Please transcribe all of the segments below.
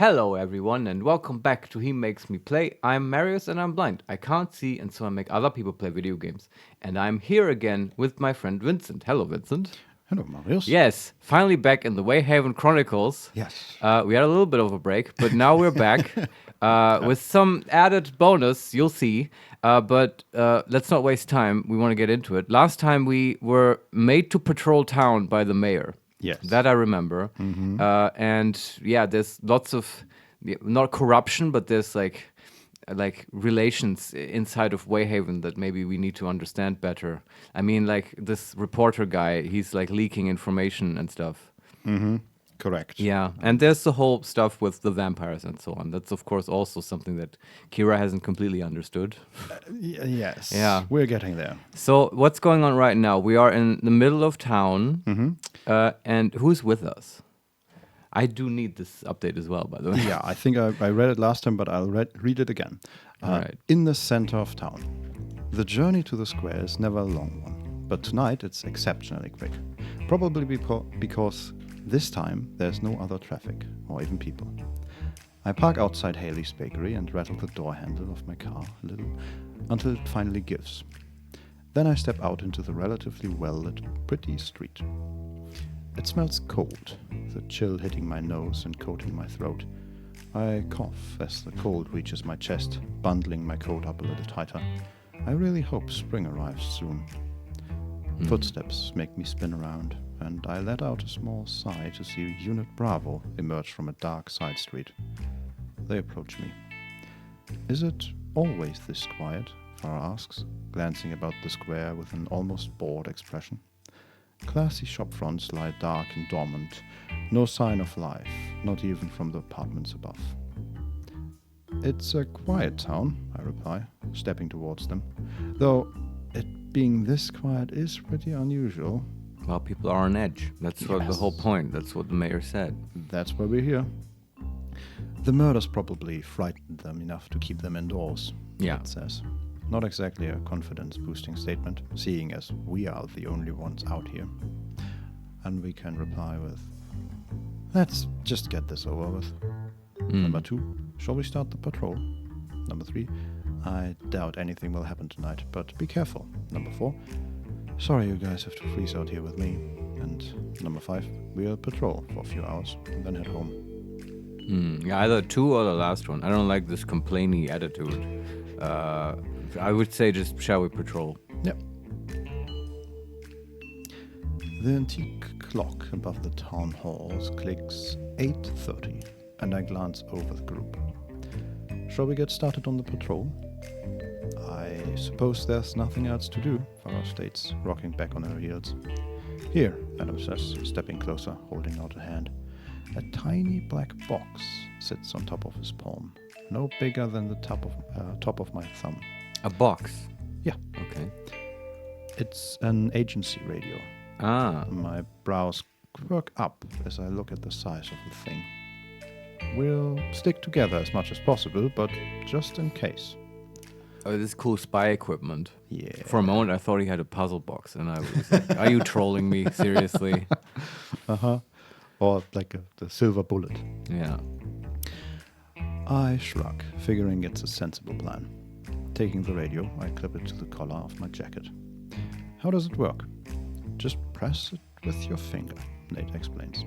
Hello everyone and welcome back to HeMakesMePlay. I'm Marius and I'm blind. I can't see and so I make other people play video games. And I'm here again with my friend Vincent. Hello Vincent. Hello Marius. Yes, finally back in the Wayhaven Chronicles. Yes. We had a little bit of a break, but now we're back with some added bonus, you'll see. But let's not waste time. We want to get into it. Last time we were made to patrol town by the mayor. Yes. That I remember. And yeah, there's lots of, not corruption, but there's like relations inside of Wayhaven that maybe we need to understand better. I mean, like this reporter guy, he's like leaking information and stuff. Correct. Yeah, and there's the whole stuff with the vampires and so on. That's of course also something that Kira hasn't completely understood. Yes. Yeah. We're getting there. So what's going on right now? We are in the middle of town, and who's with us? I do need this update as well, by the way. Yeah, I think I read it last time, but I'll read it again. Right. In the center of town. The journey to the square is never a long one, but tonight it's exceptionally quick. Probably because this time there's no other traffic or even people. I park outside Haley's bakery and rattle the door handle of my car a little until it finally gives. Then I step out into the relatively well-lit, pretty street. It smells cold, the chill hitting my nose and coating my throat. I cough as the cold reaches my chest, bundling my coat up a little tighter. I really hope spring arrives soon. Footsteps make me spin around, and I let out a small sigh to see Unit Bravo emerge from a dark side street. They approach me. Is it always this quiet? Farah asks, glancing about the square with an almost bored expression. Classy shop fronts lie dark and dormant, no sign of life, not even from the apartments above. It's a quiet town, I reply, stepping towards them, though it being this quiet is pretty unusual. Well, people are on edge. That's what the whole point. That's what the mayor said. That's why we're here. The murders probably frightened them enough to keep them indoors, Yeah. it says. Not exactly a confidence-boosting statement, seeing as we are the only ones out here. And we can reply with, let's just get this over with. Number 2, shall we start the patrol? Number 3, I doubt anything will happen tonight, but be careful. Number 4, sorry you guys have to freeze out here with me. And number 5, we'll patrol for a few hours and then head home. Yeah, either 2 or the last one. I don't like this complainy attitude. I would say just shall we patrol? Yep. The antique clock above the town halls clicks 8:30, and I glance over the group. Shall we get started on the patrol? I suppose there's nothing else to do, Farah states, rocking back on her heels. Here, Adam says, stepping closer, holding out a hand. A tiny black box sits on top of his palm, no bigger than the top of my thumb. A box? Yeah. Okay. It's an agency radio. Ah. My brows quirk up as I look at the size of the thing. We'll stick together as much as possible, but just in case. Oh, this cool spy equipment. Yeah. For a moment, I thought he had a puzzle box, and I was like, are you trolling me? Seriously? Or like the silver bullet. Yeah. I shrug, figuring it's a sensible plan. Taking the radio, I clip it to the collar of my jacket. How does it work? Just press it with your finger, Nate explains.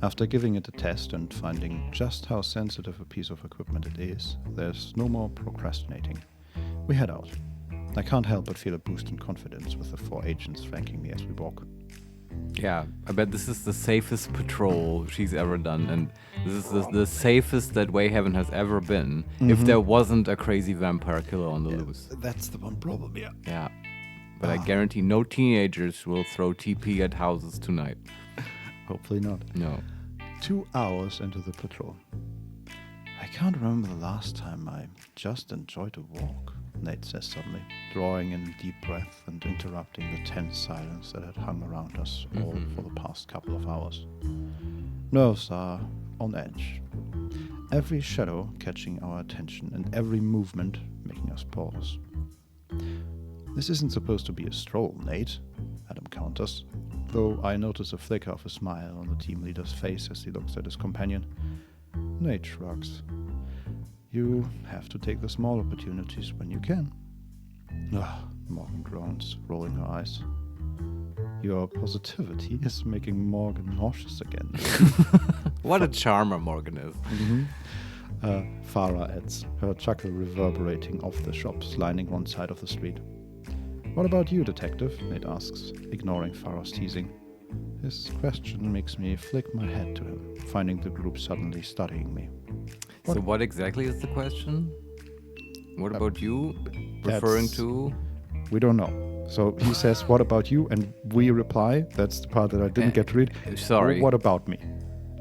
After giving it a test and finding just how sensitive a piece of equipment it is, there's no more procrastinating. We head out. I can't help but feel a boost in confidence with the 4 agents flanking me as we walk. Yeah, I bet this is the safest patrol she's ever done, and this is the safest that Wayhaven has ever been, if there wasn't a crazy vampire killer on the loose. That's the one problem, yeah. Yeah, but I guarantee no teenagers will throw TP at houses tonight. Hopefully not. No. 2 hours into the patrol. I can't remember the last time I just enjoyed a walk, Nate says suddenly, drawing in a deep breath and interrupting the tense silence that had hung around us all for the past couple of hours. Nerves are on edge. Every shadow catching our attention and every movement making us pause. This isn't supposed to be a stroll, Nate, Adam counters, though I notice a flicker of a smile on the team leader's face as he looks at his companion. Nate shrugs. You have to take the small opportunities when you can. Morgan groans, rolling her eyes. Your positivity is making Morgan nauseous again. What a charmer Morgan is. Farah adds, her chuckle reverberating off the shops lining one side of the street. What about you, detective? Nate asks, ignoring Farah's teasing. His question makes me flick my head to him, finding the group suddenly studying me. So what exactly is the question? What about you? Referring to? We don't know. So he says, what about you? And we reply, that's the part that I didn't get to read. Sorry. What about me?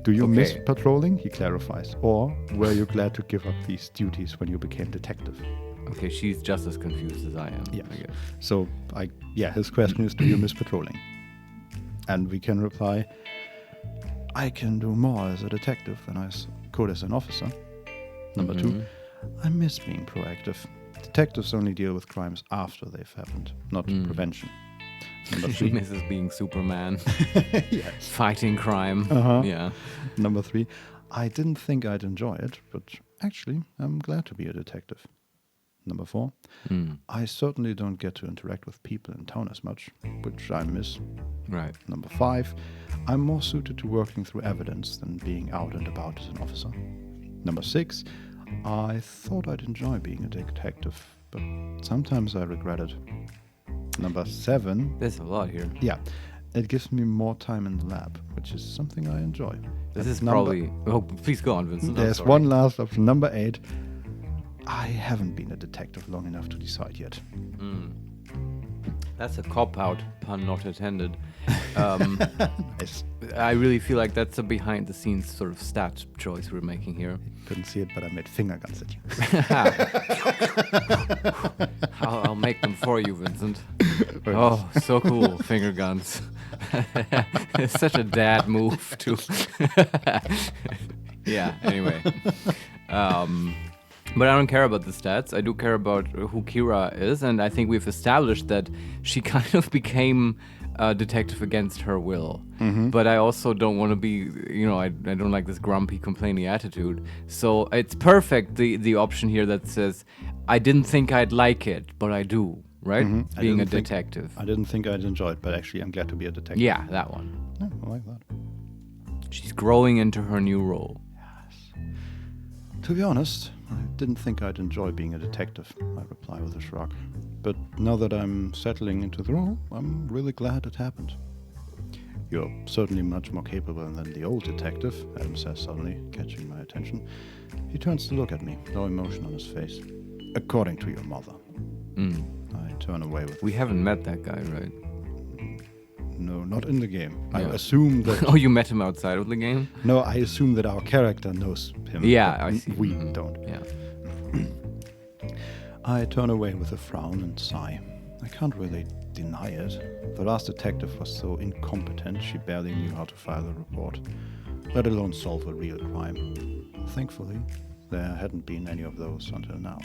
Do you miss patrolling? He clarifies. Or were you glad to give up these duties when you became detective? Okay, she's just as confused as I am. Yeah. I guess. So, his question is, do you miss patrolling? And we can reply, I can do more as a detective than I could as an officer. Number 2, I miss being proactive. Detectives only deal with crimes after they've happened, not prevention. Number 3. She misses being Superman. Yes. Fighting crime. Yeah. Number 3, I didn't think I'd enjoy it, but actually, I'm glad to be a detective. Number 4, I certainly don't get to interact with people in town as much, which I miss. Right. Number 5, I'm more suited to working through evidence than being out and about as an officer. Number 6, I thought I'd enjoy being a detective, but sometimes I regret it. Number 7, There's a lot here. yeah, it gives me more time in the lab, which is something I enjoy. This is probably... Oh, please go on, Vincent. There's one last option. Number 8, I haven't been a detective long enough to decide yet. That's a cop-out, pun not intended. Nice. I really feel like that's a behind-the-scenes sort of stat choice we're making here. Couldn't see it, but I made finger guns at you. I'll make them for you, Vincent. Oh, so cool, finger guns. It's such a dad move, too. Yeah, anyway. But I don't care about the stats. I do care about who Kira is, and I think we've established that she kind of became a detective against her will. But I also don't want to be, I don't like this grumpy, complaining attitude. So it's perfect, the option here that says, I didn't think I'd like it, but I do, right? Being a detective. I didn't think I'd enjoy it, but actually I'm glad to be a detective. Yeah, that one. Yeah, I like that. She's growing into her new role. To be honest, I didn't think I'd enjoy being a detective, I reply with a shrug. But now that I'm settling into the role, I'm really glad it happened. You're certainly much more capable than the old detective, Adam says suddenly, catching my attention. He turns to look at me, no emotion on his face. According to your mother. I turn away with... We haven't met that guy, right? No, not in the game. Yeah. I assume that... Oh, you met him outside of the game? No, I assume that our character knows him. Yeah, I see. We don't. Yeah. I turn away with a frown and sigh. I can't really deny it. The last detective was so incompetent she barely knew how to file a report, let alone solve a real crime. Thankfully, there hadn't been any of those until now.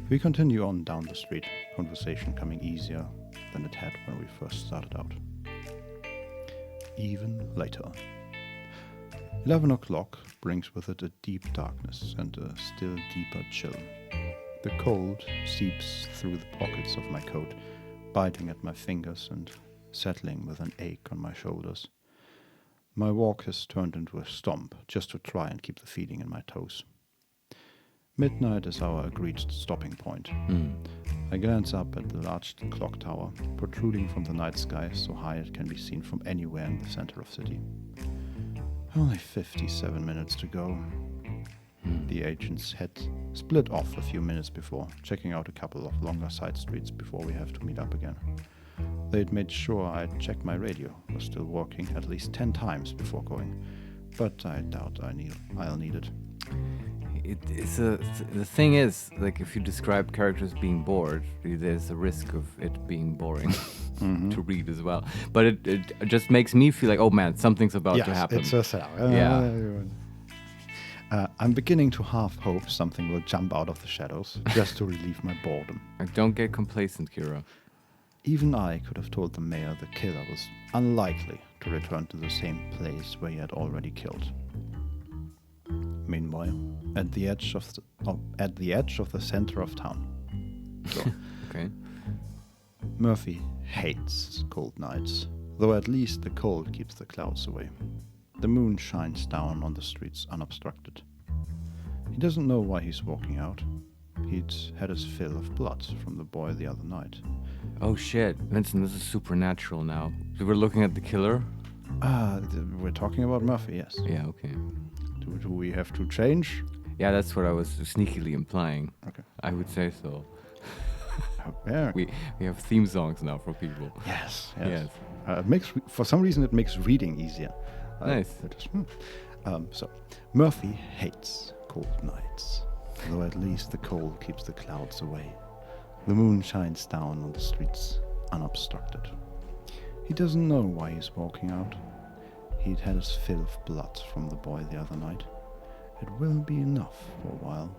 We continue on down the street, conversation coming easier than it had when we first started out. Even later. 11 o'clock brings with it a deep darkness and a still deeper chill. The cold seeps through the pockets of my coat, biting at my fingers and settling with an ache on my shoulders. My walk has turned into a stomp just to try and keep the feeling in my toes. Midnight is our agreed stopping point. I glance up at the large clock tower, protruding from the night sky so high it can be seen from anywhere in the center of the city. Only 57 minutes to go. The agents had split off a few minutes before, checking out a couple of longer side streets before we have to meet up again. They'd made sure I'd check my radio was still working at least 10 times before going, but I doubt I'll need it. The thing is, like, if you describe characters being bored, there's a risk of it being boring to read as well. But it just makes me feel like, oh man, something's about to happen. It's a setup. I'm beginning to half hope something will jump out of the shadows just to relieve my boredom. Like, don't get complacent, Kira. Even I could have told the mayor the killer was unlikely to return to the same place where he had already killed. meanwhile, at the edge of the center of town. So, Okay. Murphy hates cold nights, though at least the cold keeps the clouds away. The moon shines down on the streets unobstructed. He doesn't know why he's walking out. He'd had his fill of blood from the boy the other night. Oh shit, Vincent, this is supernatural now. So we're looking at the killer? We're talking about Murphy, yes. Yeah, okay. Do we have to change? Yeah, that's what I was sneakily implying. Okay. I would say so. Yeah. We have theme songs now for people. Yes. Yes. For some reason, it makes reading easier. Nice. So, Murphy hates cold nights, though at least the cold keeps the clouds away. The moon shines down on the streets unobstructed. He doesn't know why he's walking out. He'd had his fill of blood from the boy the other night. It will be enough for a while.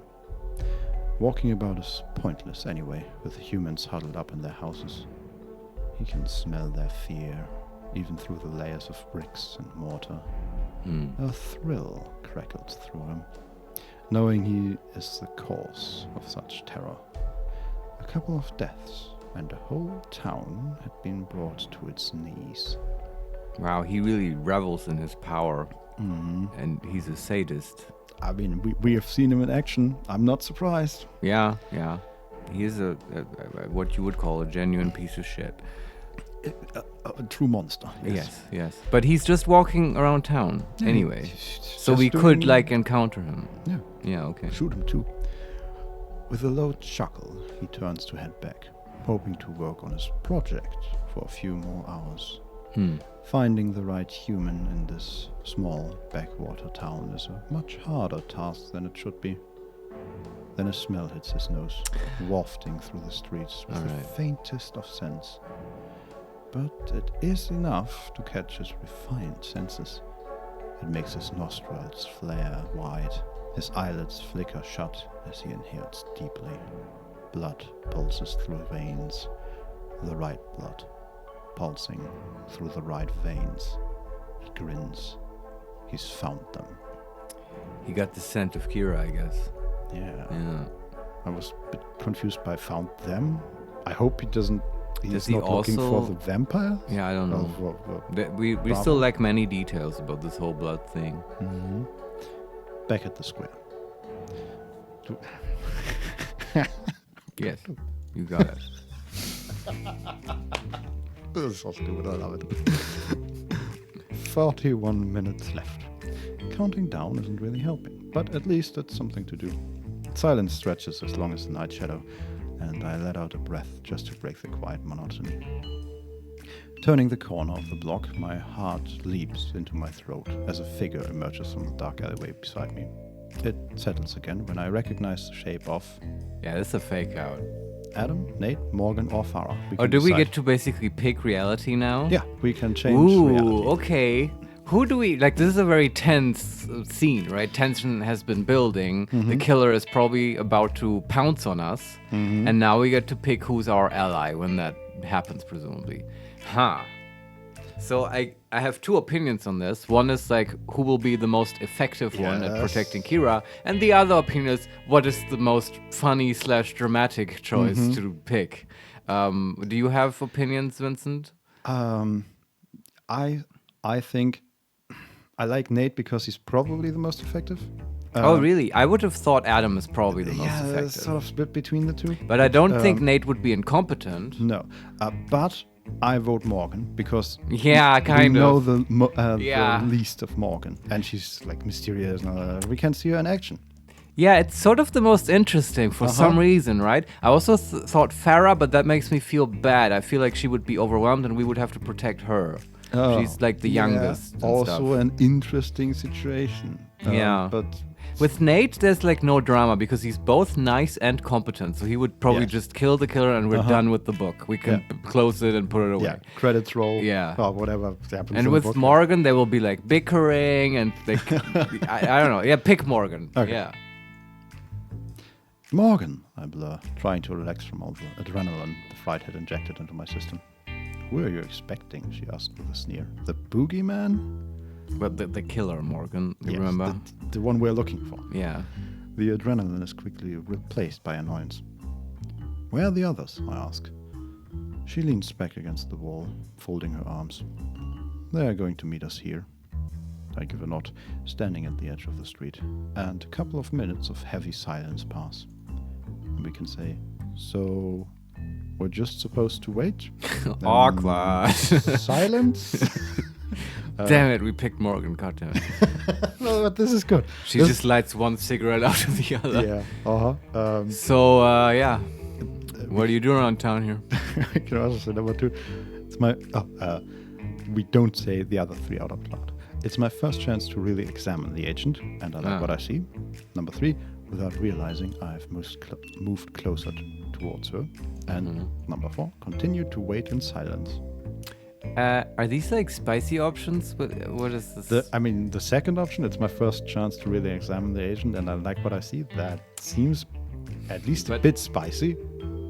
Walking about is pointless anyway, with humans huddled up in their houses. He can smell their fear, even through the layers of bricks and mortar. A thrill crackled through him, knowing he is the cause of such terror. A couple of deaths, and the whole town had been brought to its knees. Wow, he really revels in his power. And he's a sadist. I mean, we have seen him in action. I'm not surprised. Yeah. He is a what you would call a genuine piece of shit. A true monster. Yes. But he's just walking around town anyway. So we could encounter him. Yeah. Yeah, okay. Shoot him too. With a low chuckle, he turns to head back, hoping to work on his project for a few more hours. Finding the right human in this small backwater town is a much harder task than it should be. Then a smell hits his nose, wafting through the streets with the faintest of scents. But it is enough to catch his refined senses. It makes his nostrils flare wide, his eyelids flicker shut as he inhales deeply. Blood pulses through veins, the right blood, pulsing through the right veins. He grins. He's found them. He got the scent of Kira, I guess. Yeah. Yeah. I was a bit confused by found them. I hope he doesn't. Does He's he not looking for also- the vampire. Yeah, I don't know. We Bravo. still lack many details about this whole blood thing. Back at the square. Yes, you got it. This is so stupid, I love it. 41 minutes left. Counting down isn't really helping, but at least it's something to do. Silence stretches as long as the night shadow, and I let out a breath just to break the quiet monotony. Turning the corner of the block, my heart leaps into my throat as a figure emerges from the dark alleyway beside me. It settles again when I recognize the shape of Yeah, this is a fake out. Adam, Nate, Morgan, or Farah. Oh, do we get to basically pick reality now? Yeah, we can change reality. Ooh, okay. Who do we like? This is a very tense scene, right? Tension has been building. The killer is probably about to pounce on us, and now we get to pick who's our ally when that happens, presumably. So I have two opinions on this. One is like who will be the most effective one at protecting Kira, and the other opinion is what is the most funny / dramatic choice to pick. Do you have opinions, Vincent? I think I like Nate because he's probably the most effective. Oh, really? I would have thought Adam is probably the most Yeah, effective. sort of split between the two. But I don't think Nate would be incompetent. No, but I vote Morgan because Yeah, we kind know of. the least of Morgan, and she's like mysterious. We can see her in action. Yeah, it's sort of the most interesting for some reason, right? I also thought Farah, but that makes me feel bad. I feel like she would be overwhelmed and we would have to protect her. She's like the youngest. And also stuff. an interesting situation. Yeah. But With Nate, there's like no drama because he's both nice and competent. So he would probably just kill the killer and we're done with the book. We can close it and put it away. yeah, credits roll. Yeah. Or whatever happens. And in with the book. Morgan, they will be like bickering and like, I don't know. Yeah, pick Morgan. Okay. Yeah. Morgan, I blur, trying to relax from all the adrenaline the fright had injected into my system. Who are you expecting? She asked with a sneer. The boogeyman? But the killer, Morgan, you Yes, remember? the one we're looking for. Yeah. The adrenaline is quickly replaced by annoyance. Where are the others? I ask. She leans back against the wall, folding her arms. They are going to meet us here. I give a nod, standing at the edge of the street, and a couple of minutes of heavy silence pass. And we can say, so we're just supposed to wait? Awkward. Silence? Damn it, we picked Morgan. God damn it. No, but this is good. She just lights one cigarette after the other. Yeah. Uh-huh. So, yeah. What are you doing around town here? I can also say number 2. It's my... we don't say the other 3 out loud. It's my first chance to really examine the agent, and I like what I see. Number 3, without realizing I've moved closer towards her. And number 4, continue to wait in silence. Are these like spicy options? What is this? The second option, it's my first chance to really examine the agent, and I like what I see. That seems at least a bit spicy.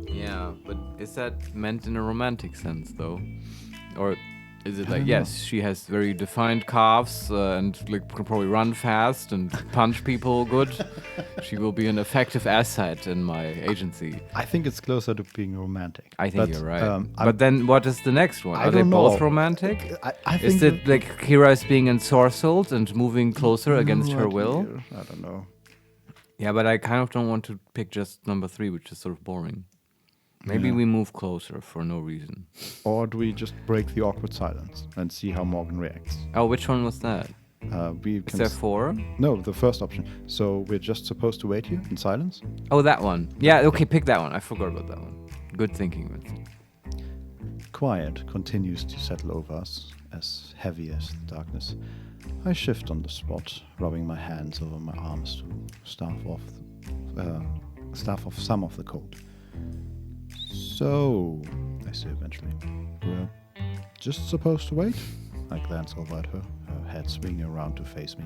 Yeah, but is that meant in a romantic sense, though? Or is it like, yes, she has very defined calves and like can probably run fast and punch people good. She will be an effective asset in my agency. I think it's closer to being romantic. I think you're right. But then what is the next one? Are they both romantic? I think is it like Kira is being ensorcelled and moving closer against her will? I don't know. Yeah, but I kind of don't want to pick just number 3, which is sort of boring. Maybe we move closer for no reason. Or do we just break the awkward silence and see how Morgan reacts? Oh, which one was that? Is there 4? No, the first option. So we're just supposed to wait here in silence? Oh, that one. Yeah, okay, pick that one. I forgot about that one. Good thinking, Vincent. Quiet continues to settle over us, as heavy as the darkness. I shift on the spot, rubbing my hands over my arms to stave off some of the cold. So, I say eventually, we're just supposed to wait? I glance over at her, her head swinging around to face me.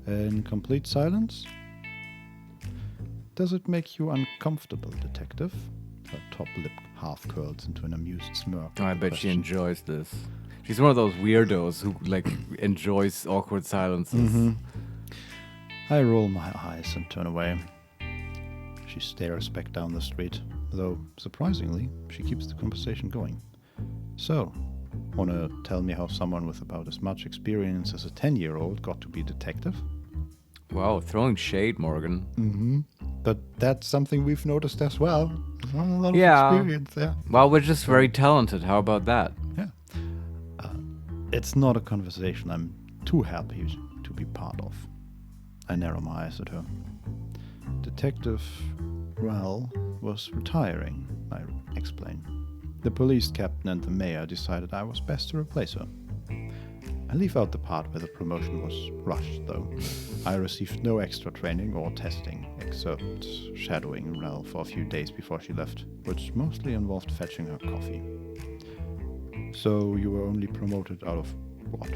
In complete silence? Does it make you uncomfortable, detective? Her top lip half curls into an amused smirk. Oh, I bet she enjoys this. She's one of those weirdos who, like, enjoys awkward silences. I roll my eyes and turn away. She stares back down the street, though, surprisingly, she keeps the conversation going. So, wanna tell me how someone with about as much experience as a 10-year-old got to be a detective? Wow, throwing shade, Morgan. But that's something we've noticed as well. A lot of experience there. Well, we're just very talented. How about that? Yeah. It's not a conversation I'm too happy to be part of. I narrow my eyes at her. Detective Rel was retiring, I explain. The police captain and the mayor decided I was best to replace her. I leave out the part where the promotion was rushed, though. I received no extra training or testing, except shadowing Rel for a few days before she left, which mostly involved fetching her coffee. So you were only promoted out of what?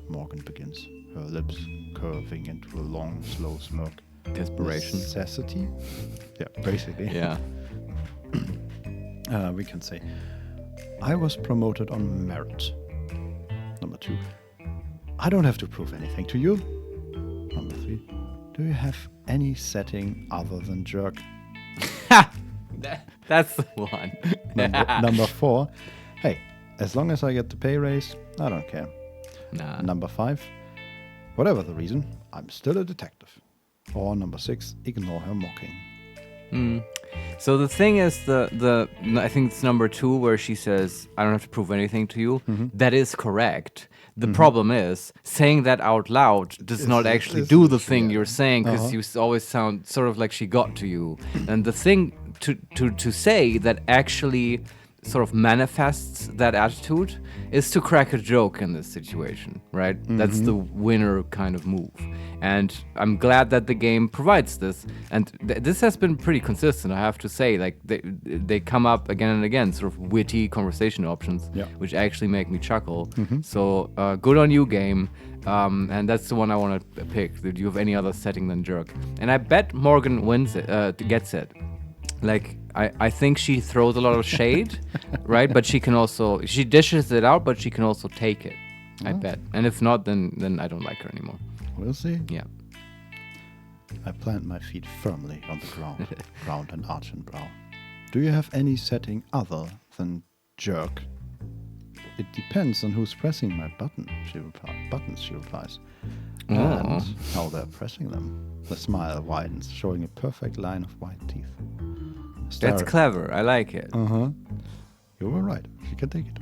Morgan begins, her lips curving into a long, slow smirk. Desperation. Necessity? Yeah, basically. Yeah. We can say, I was promoted on merit. Number 2, I don't have to prove anything to you. Number 3, do you have any setting other than jerk? That's the one. Number 4, hey, as long as I get the pay raise, I don't care. Nah. Number 5, whatever the reason, I'm still a detective. Or number 6, ignore her mocking. So the thing is, I think it's number 2 where she says, I don't have to prove anything to you. That is correct. The problem is, saying that out loud does not actually do the thing you're saying, because you always sound sort of like she got to you. And the thing to say that actually sort of manifests that attitude is to crack a joke in this situation, right? That's the winner kind of move. And I'm glad that the game provides this. And this has been pretty consistent, I have to say. Like, they come up again and again, sort of witty conversation options, which actually make me chuckle. So good on you, game. And that's the one I want to pick. Do you have any other setting than jerk? And I bet Morgan wins it, gets it. Like, I think she throws a lot of shade, right? But she dishes it out, but she can also take it. I bet. And if not, then I don't like her anymore. We'll see. Yeah. I plant my feet firmly on the ground and arch and brow. Do you have any setting other than jerk? It depends on who's pressing my buttons, she replies. And how they're pressing them. The smile widens, showing a perfect line of white teeth. That's clever. I like it. Uh-huh. You were right. She can take it.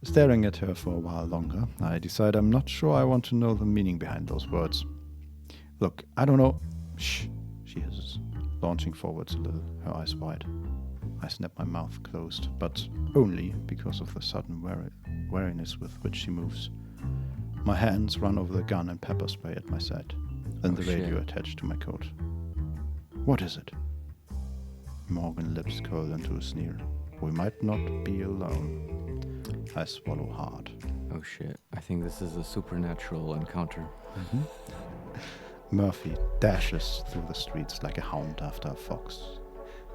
Staring at her for a while longer, I decide I'm not sure I want to know the meaning behind those words. Look, I don't know. Shh, she hisses, launching forwards a little, her eyes wide. I snap my mouth closed, but only because of the sudden wariness with which she moves. My hands run over the gun and pepper spray at my side, then the radio attached to my coat. What is it? Morgan's lips curl into a sneer. We might not be alone. I swallow hard. Oh shit. I think this is a supernatural encounter. Mm-hmm. Murphy dashes through the streets like a hound after a fox.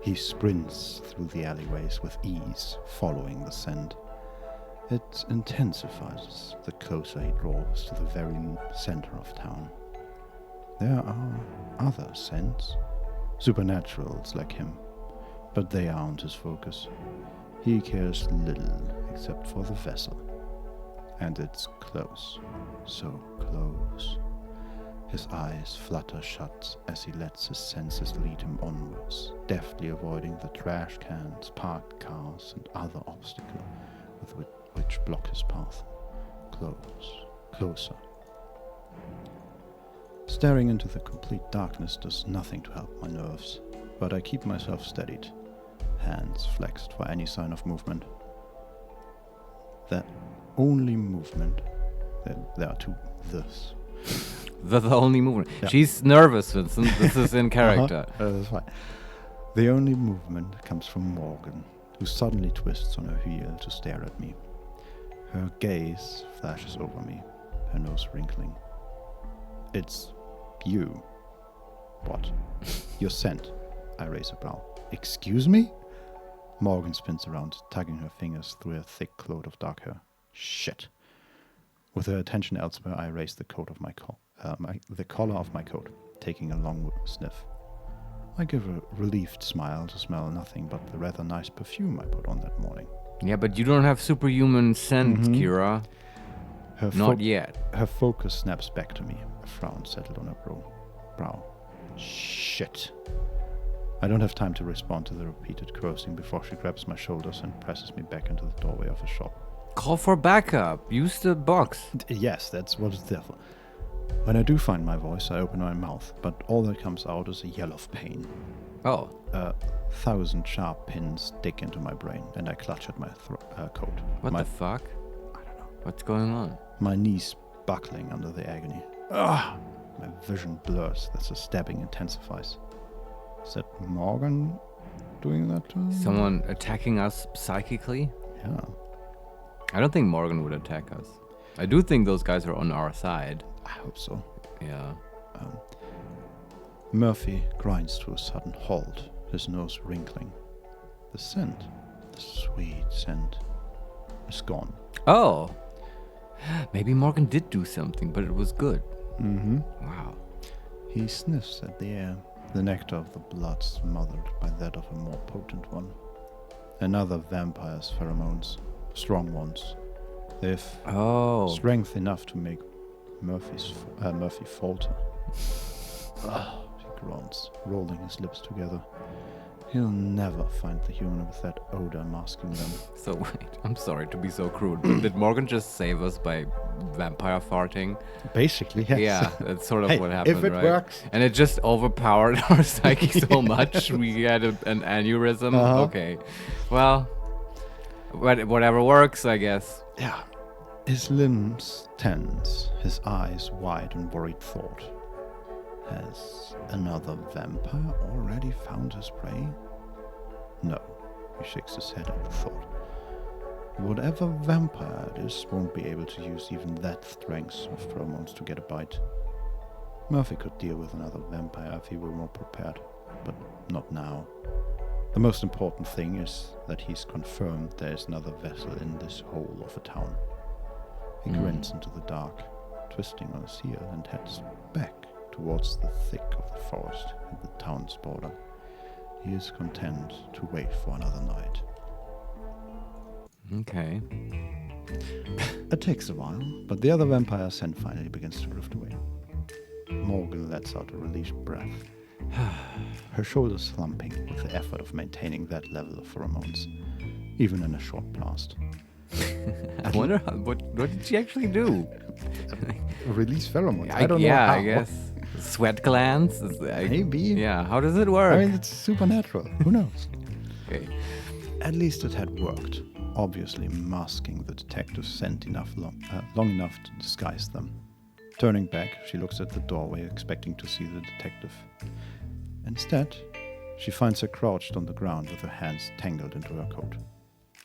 He sprints through the alleyways with ease, following the scent. It intensifies the closer he draws to the very center of town. There are other scents, supernaturals like him, but they aren't his focus. He cares little except for the vessel. And it's close, so close. His eyes flutter shut as he lets his senses lead him onwards, deftly avoiding the trash cans, parked cars, and other obstacles which block his path. Close, closer. Staring into the complete darkness does nothing to help my nerves, but I keep myself steadied, hands flexed for any sign of movement. The only movement, there are two, this. The only movement. Yeah. She's nervous, Vincent. This is in character. That's fine. The only movement comes from Morgan, who suddenly twists on her heel to stare at me. Her gaze flashes over me, her nose wrinkling. It's you. What? Your scent. I raise a brow. Excuse me? Morgan spins around, tugging her fingers through a thick cloud of dark hair. Shit. With her attention elsewhere, I raise the coat of the collar of my coat, taking a long sniff. I give a relieved smile to smell nothing but the rather nice perfume I put on that morning. Yeah, but you don't have superhuman scent, Kira. Not yet. Her focus snaps back to me, a frown settled on her brow. Shit. I don't have time to respond to the repeated cursing before she grabs my shoulders and presses me back into the doorway of a shop. Call for backup. Use the box. Yes, that's what it's there for. When I do find my voice, I open my mouth, but all that comes out is a yell of pain. Oh. 1,000 sharp pins dig into my brain, and I clutch at my coat. What the fuck? I don't know. What's going on? My knees buckling under the agony. Ugh! My vision blurs as the stabbing intensifies. Is that Morgan doing that to me? Someone attacking us psychically? Yeah. I don't think Morgan would attack us. I do think those guys are on our side. I hope so. Yeah. Murphy grinds to a sudden halt, his nose wrinkling. The scent, the sweet scent, is gone. Oh. Maybe Morgan did do something, but it was good. Mm-hmm. Wow. He sniffs at the air, the nectar of the blood smothered by that of a more potent one. Another vampire's pheromones, strong ones. They've strength enough to make Murphy falter. He groans, rolling his lips together. He'll never find the human with that odor masking them. So wait, I'm sorry to be so crude, but did Morgan just save us by vampire farting? Basically, yes. Yeah, that's sort of what happened, if it right? works. And it just overpowered our psyche so much, we had an aneurysm. Okay, well, whatever works, I guess. Yeah. His limbs tense, his eyes wide in worried thought. Has another vampire already found his prey? No, he shakes his head at the thought. Whatever vampire it is won't be able to use even that strength of pheromones to get a bite. Murphy could deal with another vampire if he were more prepared, but not now. The most important thing is that he's confirmed there is another vessel in this hole of a town. He grins into the dark, twisting on his heel, and heads back towards the thick of the forest and the town's border. He is content to wait for another night. Okay. It takes a while, but the other vampire scent finally begins to drift away. Morgan lets out a relieved breath, her shoulders slumping with the effort of maintaining that level of pheromones, even in a short blast. I wonder what did she actually do? Release pheromones? I don't know Yeah, how. I guess. Sweat glands? Maybe. Yeah, how does it work? I mean, it's supernatural. Who knows? Okay. At least it had worked, obviously masking the detective's scent long enough to disguise them. Turning back, she looks at the doorway, expecting to see the detective. Instead, she finds her crouched on the ground with her hands tangled into her coat.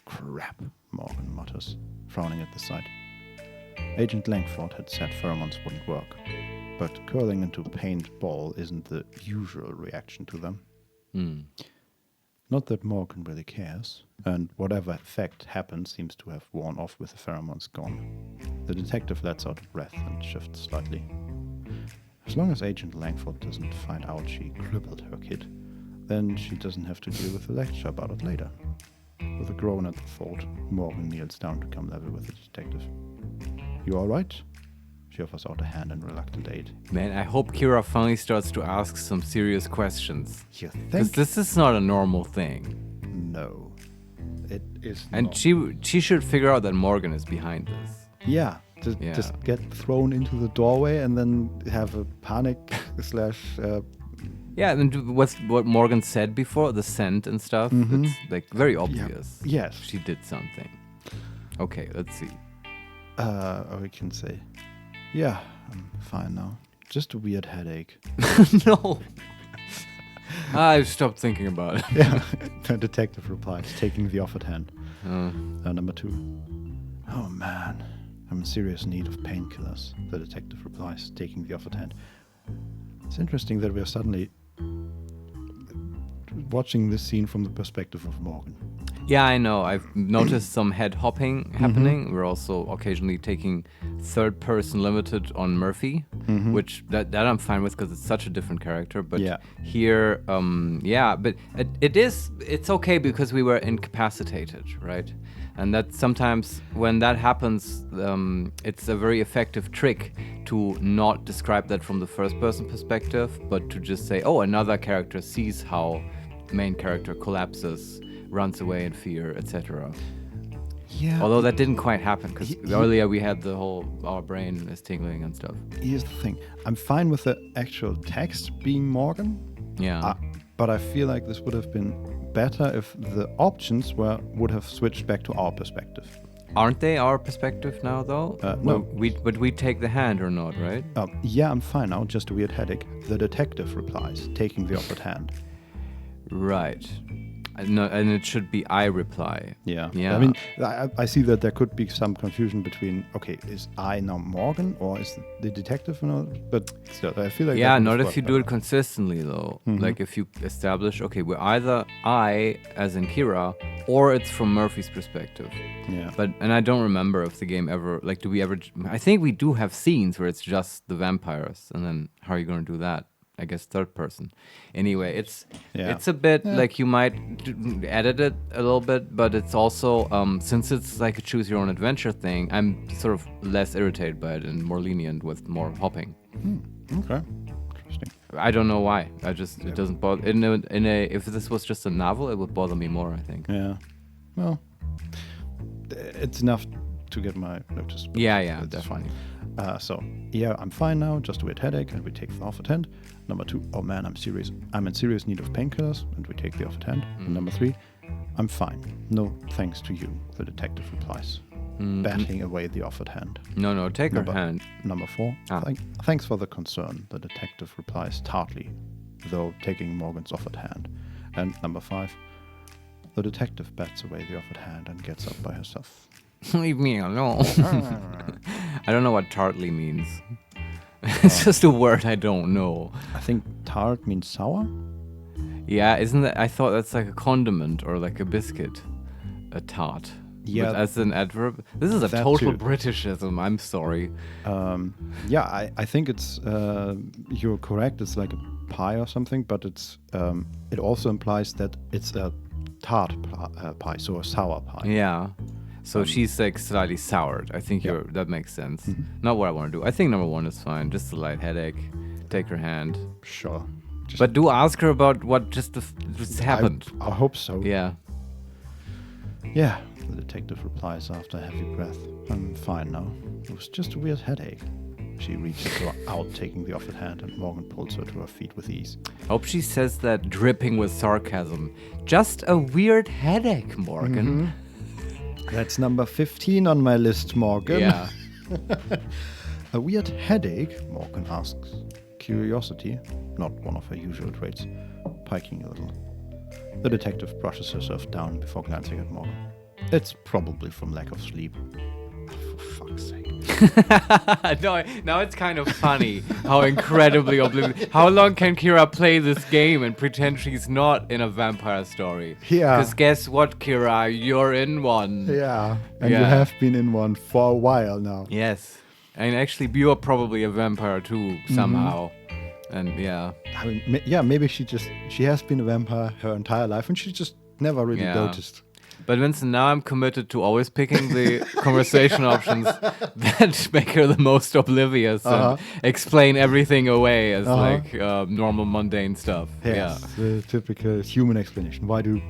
Crap, Morgan mutters, frowning at the sight. Agent Langford had said pheromones wouldn't work, but curling into a paint ball isn't the usual reaction to them. Not that Morgan really cares, and whatever effect happened seems to have worn off with the pheromones gone. The detective lets out a breath and shifts slightly. As long as Agent Langford doesn't find out she crippled her kid, then she doesn't have to deal with the lecture about it later. With a groan at the thought, Morgan kneels down to come level with the detective. You alright? She offers out a hand in reluctant aid. Man, I hope Kira finally starts to ask some serious questions. You Because think? this is not a normal thing. No. It is And not. she should figure out that Morgan is behind this. Yeah. Yeah. Just get thrown into the doorway and then have a panic slash... Yeah, and what Morgan said before, the scent and stuff, it's like very obvious. Yes. She did something. Okay, let's see. Or we can say, yeah, I'm fine now. Just a weird headache. No. I stopped thinking about it. Yeah, the detective replies, taking the offered hand. Number 2. Oh man, I'm in serious need of painkillers, the detective replies, taking the offered hand. It's interesting that we are suddenly watching this scene from the perspective of Morgan. Yeah, I know. I've noticed some head hopping happening. We're also occasionally taking third person limited on Murphy, which that I'm fine with because it's such a different character. But Yeah. here, but it's okay because we were incapacitated, right? And that sometimes when that happens, it's a very effective trick to not describe that from the first person perspective, but to just say, oh, another character sees how main character collapses, runs away in fear, etc. Yeah. Although that didn't quite happen because earlier we had the whole our brain is tingling and stuff. Here's the thing. I'm fine with the actual text being Morgan. Yeah. But I feel like this would have been better if the options would have switched back to our perspective. Aren't they our perspective now, though? No. But we take the hand or not, right? Yeah, I'm fine now, just a weird headache. The detective replies, taking the offered hand. Right. No, and it should be I reply. Yeah. Yeah. I mean, I see that there could be some confusion between, okay, is I now Morgan or is the detective? But still, I feel like... Yeah, that would not work if you do better. it consistently, though. Like if you establish, okay, we're either I, as in Kira, or it's from Murphy's perspective. Yeah. And I don't remember if the game ever, like, do we ever... I think we do have scenes where it's just the vampires, and then how are you going to do that? I guess third person. Anyway, it's a bit like you might edit it a little bit, but it's also since it's like a choose your own adventure thing, I'm sort of less irritated by it and more lenient with more hopping. Okay. Interesting. I don't know why. It doesn't bother. If this was just a novel, it would bother me more, I think. Yeah. Well, it's enough to get my notice. Yeah, It's definitely. fine. So, yeah, I'm fine now, just a weird headache, and we take the offered hand. Number 2, oh man, I'm in serious need of painkillers, and we take the offered hand. And number 3, I'm fine. No thanks to you, the detective replies, batting away the offered hand. No, take her hand. Number 4, thanks for the concern, the detective replies tartly, though taking Morgan's offered hand. And number 5, the detective bats away the offered hand and gets up by herself. Leave me alone. I don't know what tartly means. It's just a word I don't know. I think tart means sour? Yeah, isn't that? I thought that's like a condiment or like a biscuit. A tart. Yeah, as an adverb. This is a that total too. Britishism. I'm sorry. Yeah, I think it's you're correct. It's like a pie or something, but it also implies that it's a tart pie, so a sour pie. Yeah. So she's like slightly soured. I think that makes sense. Not what I want to do. I think number 1 is fine. Just a light headache. Take her hand. Sure. But do ask her about what just happened. I hope so. Yeah. Yeah, the detective replies after a heavy breath. I'm fine now. It was just a weird headache. She reaches out, taking the offered hand, and Morgan pulls her to her feet with ease. Hope she says that dripping with sarcasm. Just a weird headache, Morgan. That's number 15 on my list, Morgan. Yeah. A weird headache? Morgan asks. Curiosity, not one of her usual traits, piking a little. The detective brushes herself down before glancing at Morgan. It's probably from lack of sleep. For fuck's sake. No, now it's kind of funny how incredibly oblivious. How long can Kira play this game and pretend she's not in a vampire story? Yeah. Because guess what, Kira? You're in one. Yeah, and you Yeah. have been in one for a while now. Yes. And actually, you're probably a vampire too, somehow. And yeah. I mean, maybe she has been a vampire her entire life and she just never really noticed. But Vincent, now I'm committed to always picking the conversation options that make her the most oblivious and explain everything away as like normal mundane stuff. Yes, the typical human explanation. Why do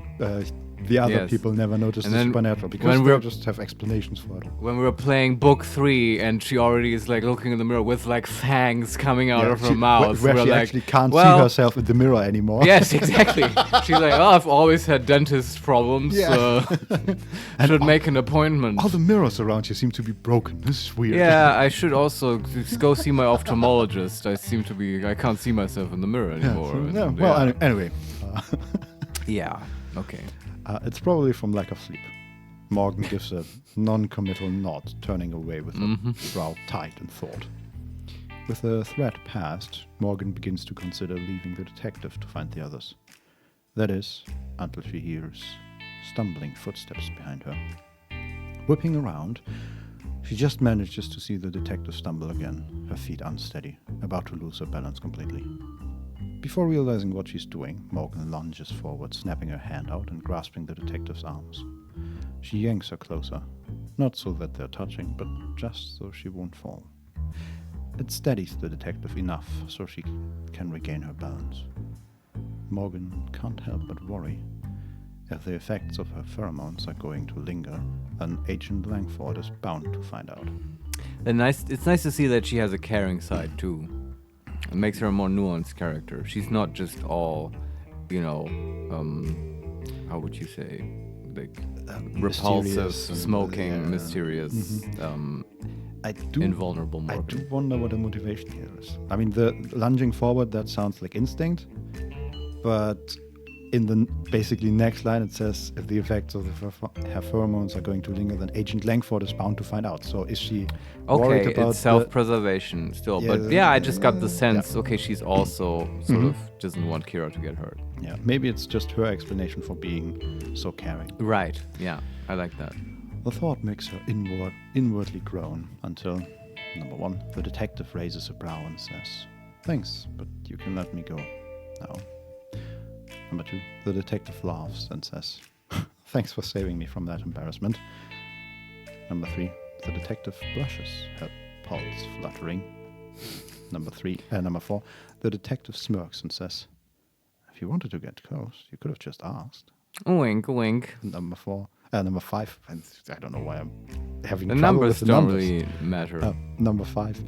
the other people never notice And the then supernatural? Because when they we're- just have explanations for it. When we were playing book 3 and she already is like looking in the mirror with like fangs coming out of her mouth. Where we're she like, actually can't well, see herself in the mirror anymore. Yes, exactly. She's like, oh, I've always had dentist problems. Yeah. Should make an appointment. All the mirrors around you seem to be broken. This is weird. Yeah, I should also go see my ophthalmologist. I can't see myself in the mirror Yeah, anymore. so, and, yeah, well, anyway. yeah, okay. It's probably from lack of sleep. Morgan gives a non-committal nod, turning away with her brow tight in thought. With the threat past, Morgan begins to consider leaving the detective to find the others. That is, until she hears stumbling footsteps behind her. Whipping around, she just manages to see the detective stumble again, her feet unsteady, about to lose her balance completely. Before realizing what she's doing, Morgan lunges forward, snapping her hand out and grasping the detective's arms. She yanks her closer, not so that they're touching, but just so she won't fall. It steadies the detective enough so she can regain her balance. Morgan can't help but worry. If the effects of her pheromones are going to linger, then Agent Langford is bound to find out. And it's nice to see that she has a caring side too. It makes her a more nuanced character. She's not just all, how would you say, like repulsive, Mysterious, smoking, mysterious, invulnerable I Morgan. do wonder what the motivation here is. I mean, the lunging forward, that sounds like instinct, but in the basically next line it says, if the effects of her pheromones are going to linger, then Agent Langford is bound to find out. So is she worried Okay, about it's self-preservation still. Yeah, but yeah, I just got the sense, okay, she's also sort of doesn't want Kira to get hurt. Yeah, maybe it's just her explanation for being so caring. Right, yeah, I like that. The thought makes her inwardly groan until, number 1, the detective raises a brow and says, "Thanks, but you can let me go now." Number 2, the detective laughs and says, "Thanks for saving me from that embarrassment." Number 3, the detective blushes, her pulse fluttering. Number 4, the detective smirks and says, "If you wanted to get close, you could have just asked." Wink, wink. Number 5, and I don't know why I'm having The trouble numbers with the don't numbers. really matter. Number 5,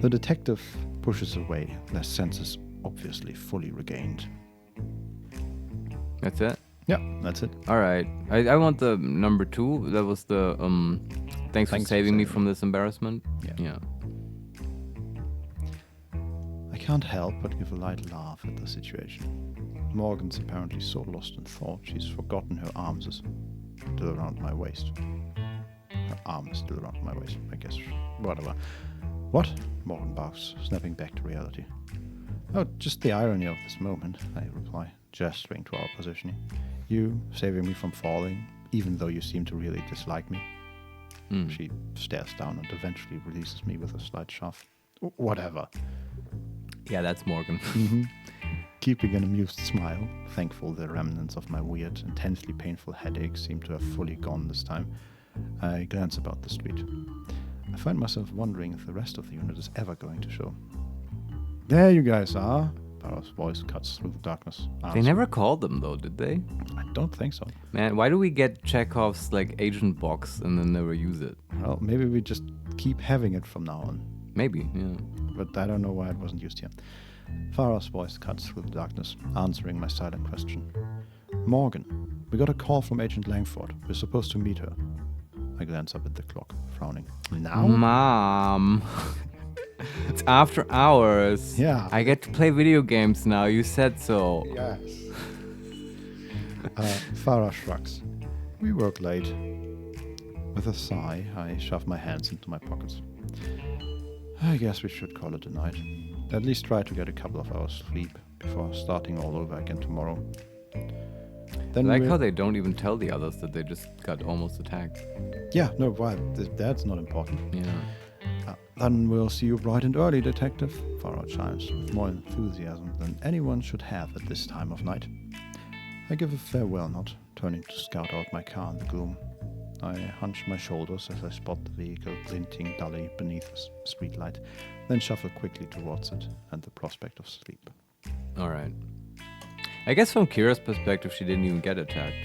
the detective pushes away, their senses obviously fully regained. That's it? Yeah, that's it. All right. I want the number 2. That was the thanks for saving me from this embarrassment. Yeah. I can't help but give a light laugh at the situation. Morgan's apparently so lost in thought she's forgotten her arms is still around my waist. Her arm is still around my waist, I guess. Whatever. What? Morgan barks, snapping back to reality. Oh, just the irony of this moment, I reply, gesturing to our positioning. You saving me from falling even though you seem to really dislike me. She stares down and eventually releases me with a slight shove. Whatever. Yeah, that's Morgan. Keeping an amused smile, thankful the remnants of my weird, intensely painful headache seem to have fully gone this time, I glance about the street. I find myself wondering if the rest of the unit is ever going to show. There you guys are. Barrow's voice cuts through the darkness. They never called them though, did they? I don't think so. Man, why do we get Chekhov's like agent box and then never use it? Well, maybe we just keep having it from now on. Maybe, yeah. But I don't know why it wasn't used here. Farah's voice cuts through the darkness, answering my silent question. Morgan, we got a call from Agent Langford. We're supposed to meet her. I glance up at the clock, frowning. Now? Mom. It's after hours. Yeah. I get to play video games now. You said so. Yes. Farah shrugs. We work late. With a sigh, I shove my hands into my pockets. I guess we should call it a night. At least try to get a couple of hours sleep before starting all over again tomorrow. Then I like how they don't even tell the others that they just got almost attacked. Yeah, no, why? That's not important. Yeah. Then we'll see you bright and early, Detective, Farah chimes, with more enthusiasm than anyone should have at this time of night. I give a farewell nod, turning to scout out my car in the gloom. I hunch my shoulders as I spot the vehicle glinting dully beneath a streetlight, then shuffle quickly towards it and the prospect of sleep. Alright. I guess from Kira's perspective, she didn't even get attacked.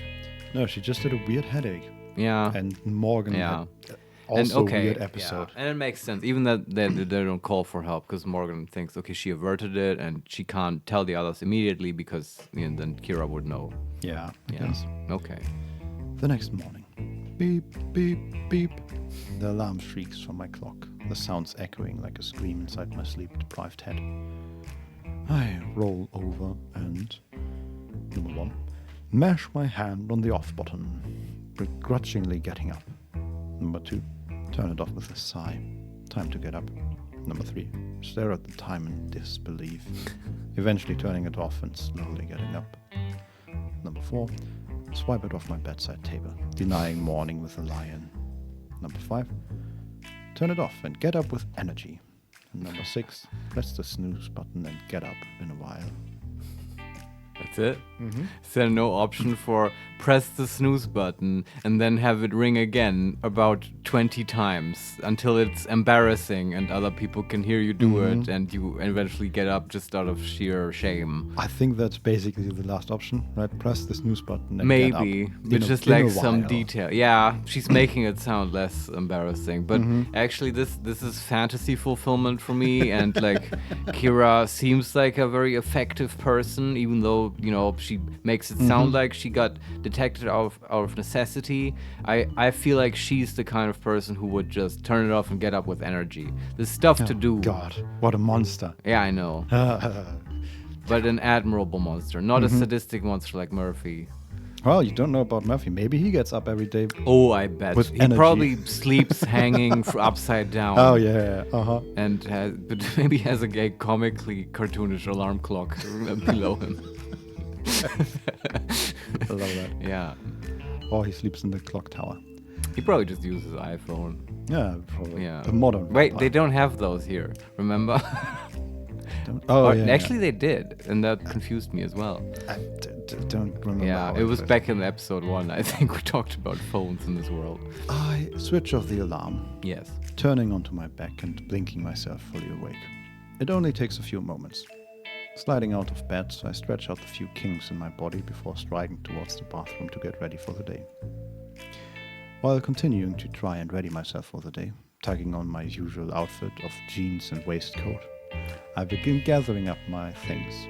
No, she just had a weird headache. Yeah. And Morgan Yeah. had also and, okay, a weird episode. Yeah. And it makes sense. Even that they don't call for help because Morgan thinks, okay, she averted it and she can't tell the others immediately because then Kira would know. Yeah. Yeah. Yes. Okay. The next morning. Beep, beep, beep. The alarm shrieks from my clock, the sounds echoing like a scream inside my sleep-deprived head. I roll over and, number 1, mash my hand on the off button, begrudgingly getting up. Number 2, turn it off with a sigh. Time to get up. Number 3, stare at the time in disbelief, eventually turning it off and slowly getting up. Number 4, swipe it off my bedside table, denying morning with a lion. Number 5, turn it off and get up with energy. And number 6, press the snooze button and get up in a while. That's it? Is there no option for press the snooze button and then have it ring again about 20 times until it's embarrassing and other people can hear you do it and you eventually get up just out of sheer shame? I think that's basically the last option, right? Press the snooze button and Maybe, get up. but just like some detail. Yeah, she's making it sound less embarrassing. But actually, this is fantasy fulfillment for me. And like, Kira seems like a very effective person, even though she makes it sound like she got detected out of necessity. I feel like she's the kind of person who would just turn it off and get up with energy. There's stuff to do. God, what a monster. Yeah, I know. But an admirable monster, not a sadistic monster like Murphy. Well, you don't know about Murphy. Maybe he gets up every day. Oh, I bet. With he energy. probably sleeps hanging upside down. Oh, yeah. Uh-huh. And but maybe has a gay, comically cartoonish alarm clock below him. I love that. Yeah. Or he sleeps in the clock tower. He probably just uses iPhone. Yeah, probably. Yeah. A modern Wait, vampire. they don't have those here, remember? Oh, Or- yeah. Actually, they did, and that confused me as well. I don't remember. Yeah, how it was first- back in episode 1. I think we talked about phones in this world. I switch off the alarm, Yes. turning onto my back and blinking myself fully awake. It only takes a few moments. Sliding out of bed, I stretch out the few kinks in my body before striding towards the bathroom to get ready for the day. While continuing to try and ready myself for the day, tugging on my usual outfit of jeans and waistcoat, I begin gathering up my things.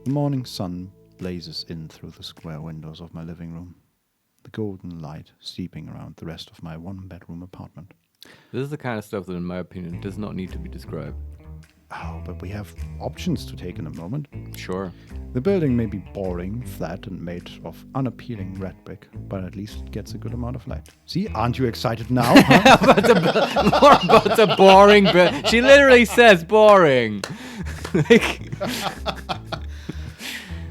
The morning sun blazes in through the square windows of my living room, the golden light seeping around the rest of my one-bedroom apartment. This is the kind of stuff that, in my opinion, does not need to be described. Oh, but we have options to take in a moment. Sure. The building may be boring, flat, and made of unappealing red brick, but at least it gets a good amount of light. See, aren't you excited now? Huh? More about the boring bit. She literally says boring. Like,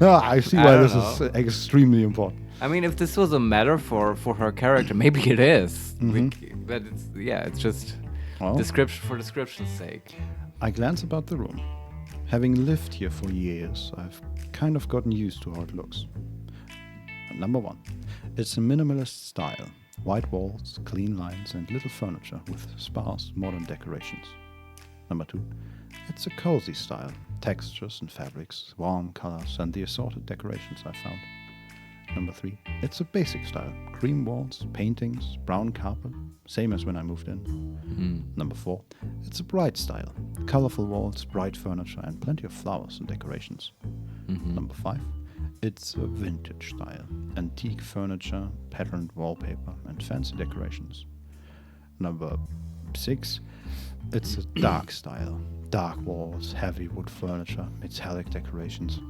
I see I why don't this is extremely important. I mean, if this was a metaphor for her character, maybe it is. But it's just Well, description for description's sake. I glance about the room. Having lived here for years, I've kind of gotten used to how it looks. Number 1, it's a minimalist style. White walls, clean lines, and little furniture with sparse modern decorations. Number 2, it's a cozy style. Textures and fabrics, warm colors, and the assorted decorations I found. Number 3, it's a basic style. Cream walls, paintings, brown carpet, same as when I moved in. Number 4, it's a bright style. Colorful walls, bright furniture, and plenty of flowers and decorations. Number 5, it's a vintage style. Antique furniture, patterned wallpaper, and fancy decorations. Number 6, it's a dark style. Dark walls, heavy wood furniture, metallic decorations.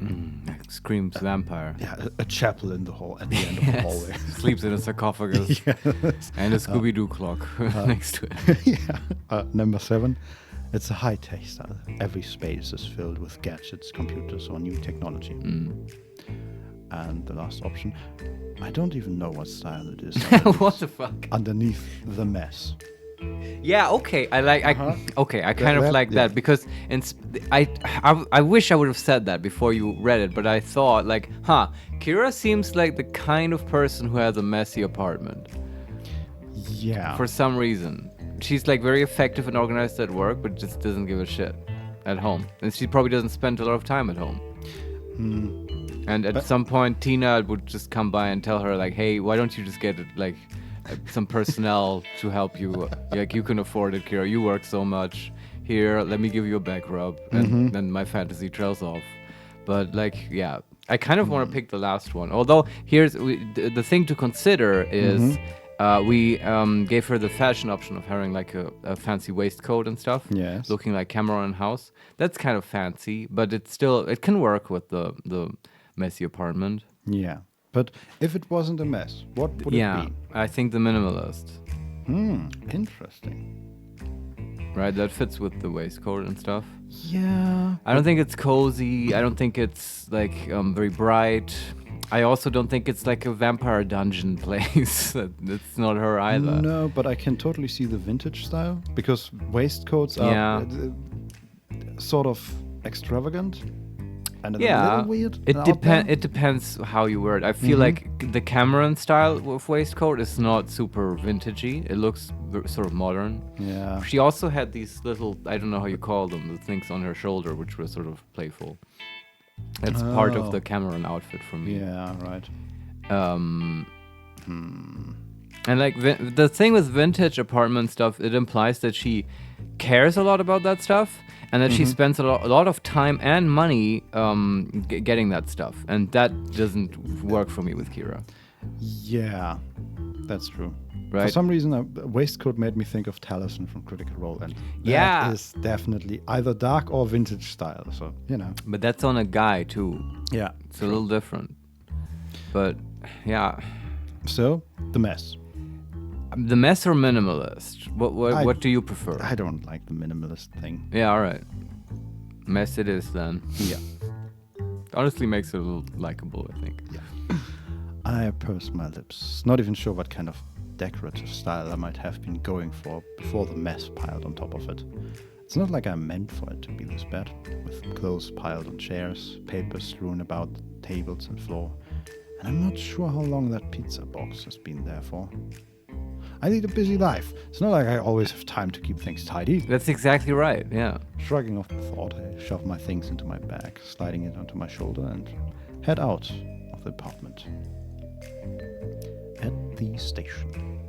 That screams vampire. Yeah, a chapel in the hall at the end of the hallway. Sleeps in a sarcophagus. Yes. And a Scooby-Doo clock next to it. Yeah. Number 7, it's a high-tech style. Every space is filled with gadgets, computers, or new technology. And the last option, I don't even know what style it is. What the fuck? Underneath the mess. Yeah, okay. I kind of That- like that because I wish I would have said that before you read it, but I thought like, Kira seems like the kind of person who has a messy apartment Yeah. for some reason. She's like very effective and organized at work, but just doesn't give a shit at home, and she probably doesn't spend a lot of time at home. And at some point, Tina would just come by and tell her like, "Hey, why don't you just get like some personnel to help you? Like you can afford it, Kira. You work so much. Here, let me give you a back rub." And then my fantasy trails off. But like, yeah, I kind of want to pick the last one. Although here's the thing to consider is we gave her the fashion option of having like a fancy waistcoat and stuff. Yes. Looking like Cameron House. That's kind of fancy, but it can work with the messy apartment. Yeah. But if it wasn't a mess, what would it be? I think the minimalist. Interesting. Right, that fits with the waistcoat and stuff. Yeah. I don't think it's cozy. I don't think it's like very bright. I also don't think it's like a vampire dungeon place. That's not her either. No, but I can totally see the vintage style because waistcoats are sort of extravagant and a little weird. It depends how you wear it. I feel like the Cameron style of waistcoat is not super vintagey. It looks sort of modern. Yeah. She also had these little, I don't know how you call them, the things on her shoulder, which were sort of playful. That's part of the Cameron outfit for me. Yeah, right. And like the thing with vintage apartment stuff, it implies that she cares a lot about that stuff, and that she spends a lot of time and money getting that stuff, and that doesn't work for me with Kira. Yeah, that's true. Right. For some reason, a waistcoat made me think of Taliesin from Critical Role, and Yeah. that is definitely either dark or vintage style. So But that's on a guy too. Yeah. It's a little different. But yeah, So the mess. the mess or minimalist? What do you prefer? I don't like the minimalist thing. Yeah, all right. Mess it is then. Yeah. Honestly, makes it a little likable, I think. I purse my lips, not even sure what kind of decorative style I might have been going for before the mess piled on top of it. It's not like I meant for it to be this bad, with clothes piled on chairs, papers strewn about tables and floor, and I'm not sure how long that pizza box has been there for. I lead a busy life. It's not like I always have time to keep things tidy. That's exactly right, yeah. Shrugging off the thought, I shove my things into my bag, sliding it onto my shoulder, and head out of the apartment. At the station.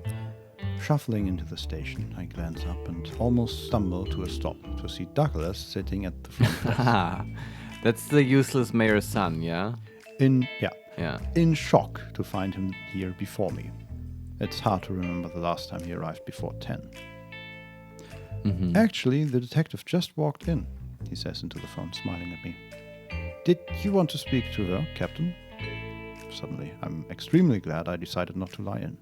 Shuffling into the station, I glance up and almost stumble to a stop to see Douglas sitting at the front desk. That's the useless mayor's son, yeah? In shock to find him here before me. It's hard to remember the last time he arrived before 10. Actually, the detective just walked in, he says into the phone, smiling at me. Did you want to speak to her, Captain? Suddenly, I'm extremely glad I decided not to lie in.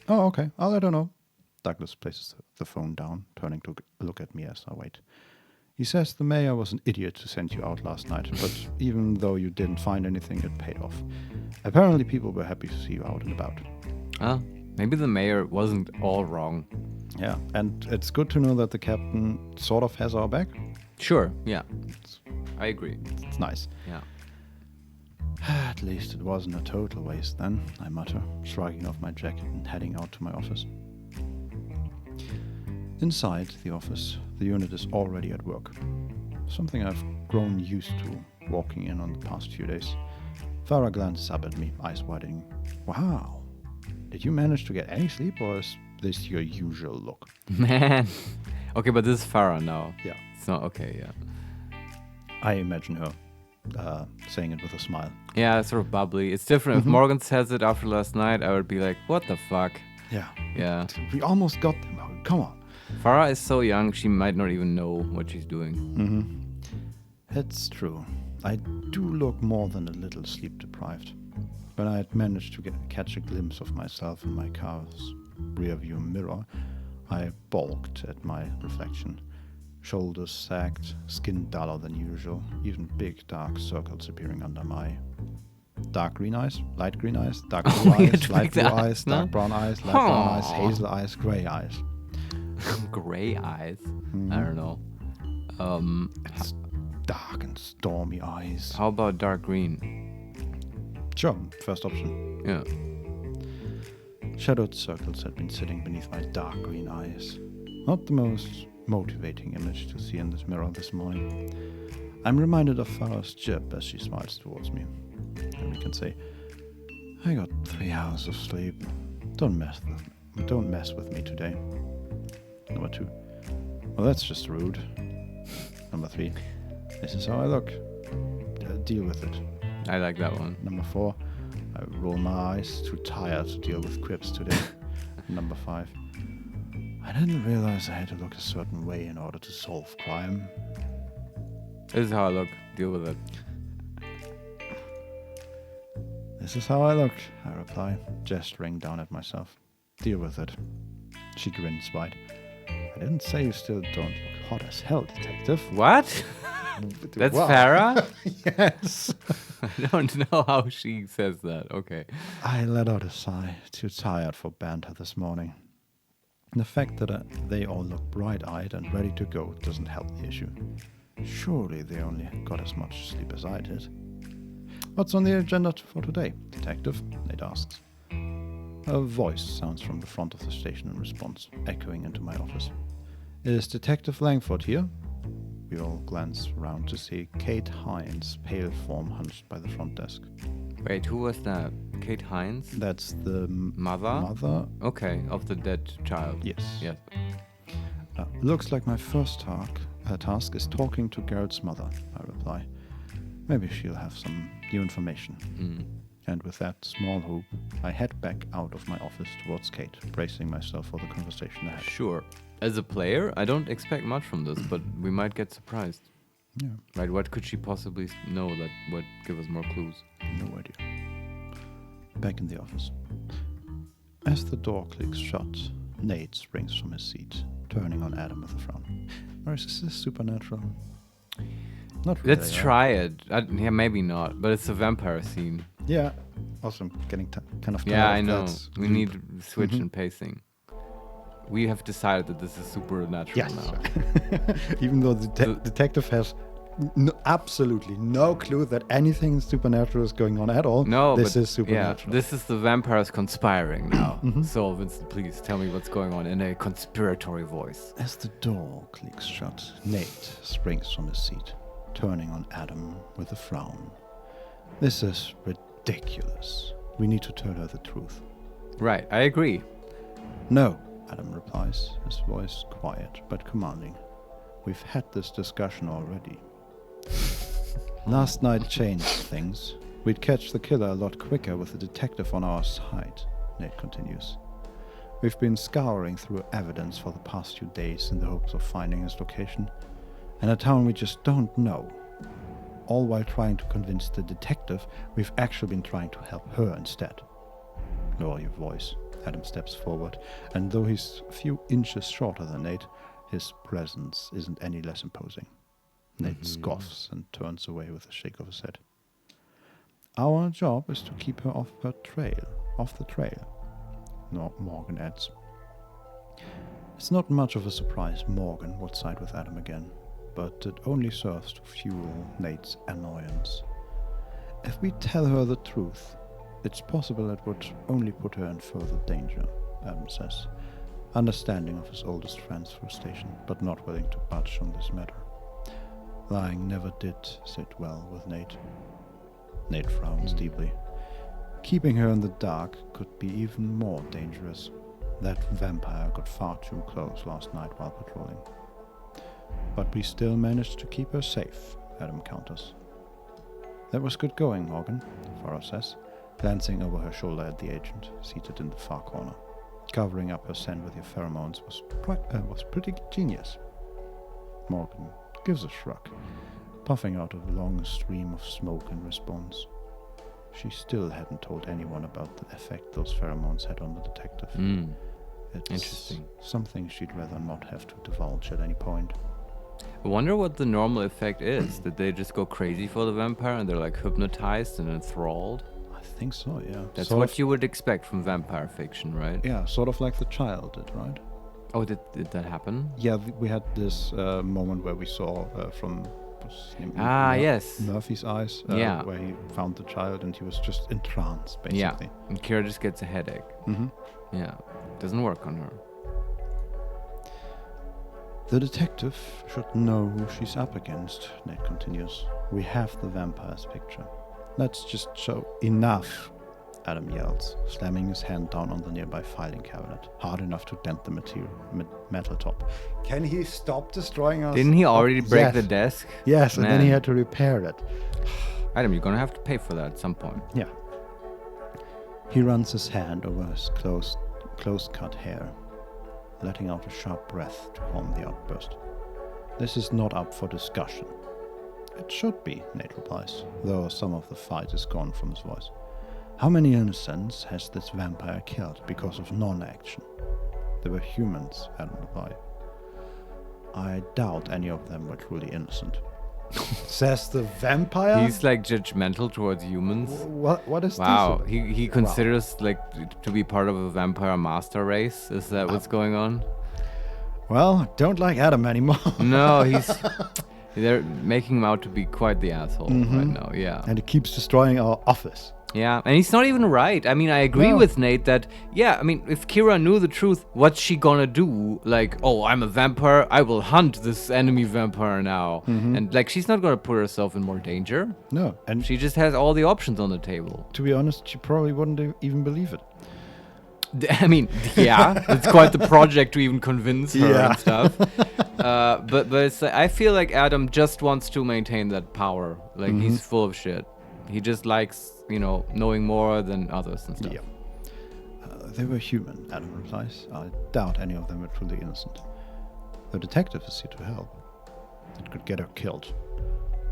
Oh, okay, I'll let her know. Douglas places the phone down, turning to look at me as I wait. He says the mayor was an idiot to send you out last night, but even though you didn't find anything, it paid off. Apparently people were happy to see you out and about. Maybe the mayor wasn't all wrong. Yeah, and it's good to know that the captain sort of has our back. Sure, yeah. I agree. It's nice. Yeah. At least it wasn't a total waste then, I mutter, shrugging off my jacket and heading out to my office. Inside the office, the unit is already at work. Something I've grown used to walking in on the past few days. Farah glances up at me, eyes widening. Wow, did you manage to get any sleep, or is this your usual look? Man. Okay, but this is Farah now. Yeah. It's not okay, yeah. I imagine her saying it with a smile. Yeah, it's sort of bubbly. It's different. If Morgan says it after last night, I would be like, what the fuck? Yeah. Yeah. We almost got them out. Come on. Farah is so young, she might not even know what she's doing. It's true. I do look more than a little sleep deprived. When I had managed to catch a glimpse of myself in my car's rearview mirror, I balked at my reflection. Shoulders sagged, skin duller than usual, even big dark circles appearing under my dark green eyes, light green eyes, dark blue eyes, light blue eyes, dark brown eyes, light brown eyes, hazel eyes, grey eyes. Grey eyes? I don't know. It's dark and stormy eyes. How about dark green? Sure, first option. Yeah. Shadowed circles had been sitting beneath my dark green eyes. Not the most motivating image to see in this mirror this morning. I'm reminded of Farah's jib as she smiles towards me. And we can say, I got 3 hours of sleep. Don't mess with me today. Number 2. Well, that's just rude. Number 3. This is how I look. Deal with it. I like that one. Number 4. I roll my eyes, too tired to deal with quips today. Number 5. I didn't realize I had to look a certain way in order to solve crime. This is how I look. Deal with it. This is how I look, I reply, gesturing down at myself. Deal with it. She grins wide. I didn't say you still don't look hot as hell, detective. What? That's Wow. Farah? Yes. I don't know how she says that. Okay. I let out a sigh, too tired for banter this morning. The fact that they all look bright-eyed and ready to go doesn't help the issue. Surely they only got as much sleep as I did. What's on the agenda for today, detective? Nate asks. A voice sounds from the front of the station in response, echoing into my office. Is Detective Langford here? We all glance around to see Kate Hines' pale form hunched by the front desk. Wait, who was that? Kate Hines? That's the Mother? mother? Okay, of the dead child. Yes. Yes. Looks like my first task is talking to Garrett's mother, I reply. Maybe she'll have some new information. And with that small hope, I head back out of my office towards Kate, bracing myself for the conversation ahead. Sure. As a player, I don't expect much from this, but we might get surprised. Yeah. Right, what could she possibly know that would give us more clues? No idea. Back in the office. As the door clicks shut, Nate springs from his seat, turning on Adam with a frown. Marius, is this supernatural? Not really. Let's try it. Yeah, maybe not, but it's a vampire scene. Yeah. Also, I'm getting kind of tired Yeah, of I know. that. We need switch in pacing. We have decided that this is supernatural Yes. now. Even though the detective has absolutely no clue that anything supernatural is going on at all. No, this but is supernatural. Yeah, this is the vampires conspiring now. So, Vincent, please tell me what's going on in a conspiratory voice. As the door clicks shut, Nate springs from his seat, turning on Adam with a frown. This is ridiculous. We need to tell her the truth. Right, I agree. No, Adam replies, his voice quiet but commanding. We've had this discussion already. Last night changed things. We'd catch the killer a lot quicker with the detective on our side, Nate continues. We've been scouring through evidence for the past few days in the hopes of finding his location, and a town we just don't know. All while trying to convince the detective we've actually been trying to help her instead. Lower your voice. Adam steps forward, and though he's a few inches shorter than Nate, his presence isn't any less imposing. Nate scoffs and turns away with a shake of his head. Our job is to keep her off the trail, Morgan adds. It's not much of a surprise Morgan would side with Adam again, but it only serves to fuel Nate's annoyance. If we tell her the truth, it's possible it would only put her in further danger, Adam says, understanding of his oldest friend's frustration, but not willing to budge on this matter. Lying never did sit well with Nate. Nate frowns deeply. Keeping her in the dark could be even more dangerous. That vampire got far too close last night while patrolling. But we still managed to keep her safe, Adam counters. That was good going, Morgan, Farah says, glancing over her shoulder at the agent, seated in the far corner. Covering up her scent with your pheromones was pretty genius. Morgan gives a shrug, puffing out a long stream of smoke in response. She still hadn't told anyone about the effect those pheromones had on the detective. It's Interesting. Something she'd rather not have to divulge at any point. I wonder what the normal effect is. Did they just go crazy for the vampire and they're like hypnotized and enthralled? I think so, yeah. That's Sort what of- you would expect from vampire fiction, right? Yeah, sort of like the child did, right? Oh, did that happen? Yeah, we had this moment where we saw from what's his name? Yes. Murphy's eyes, Yeah. where he found the child and he was just entranced, Yeah. basically. And Kira just gets a headache. Mm-hmm. Yeah. Doesn't work on her. The detective should know who she's up against, Nate continues. We have the vampire's picture. Let's just show enough, Adam yells, slamming his hand down on the nearby filing cabinet, hard enough to dent the metal top. Can he stop destroying us? Didn't he already break Yes. the desk? Yes, and then Man. he had to repair it. Adam, you're gonna have to pay for that at some point. Yeah. He runs his hand over his close-cut hair, letting out a sharp breath to calm the outburst. This is not up for discussion. It should be, Nate replies, though some of the fight is gone from his voice. How many innocents has this vampire killed because of non-action? They were humans, Adam replied. I doubt any of them were truly innocent. Says the vampire? He's like judgmental towards humans. What is Wow, this? he considers like to be part of a vampire master race. Is that what's going on? Well, don't like Adam anymore. No, they're making him out to be quite the asshole right now. Yeah, And he keeps destroying our office. yeah, and he's not even right. I mean, I agree No. with Nate that I mean, if Kira knew the truth, what's she gonna do? Like, oh, I'm a vampire. I will hunt this enemy vampire now, and like, she's not gonna put herself in more danger. No, and She just has all the options on the table. to be honest, she probably wouldn't even believe it. I mean, yeah, it's quite the project to even convince her Yeah. and stuff. But it's, I feel like Adam just wants to maintain that power. Like he's full of shit. He just likes, knowing more than others and stuff. Yeah. They were human, Adam replies. I doubt any of them were truly innocent. The detective is here to help. It could get her killed.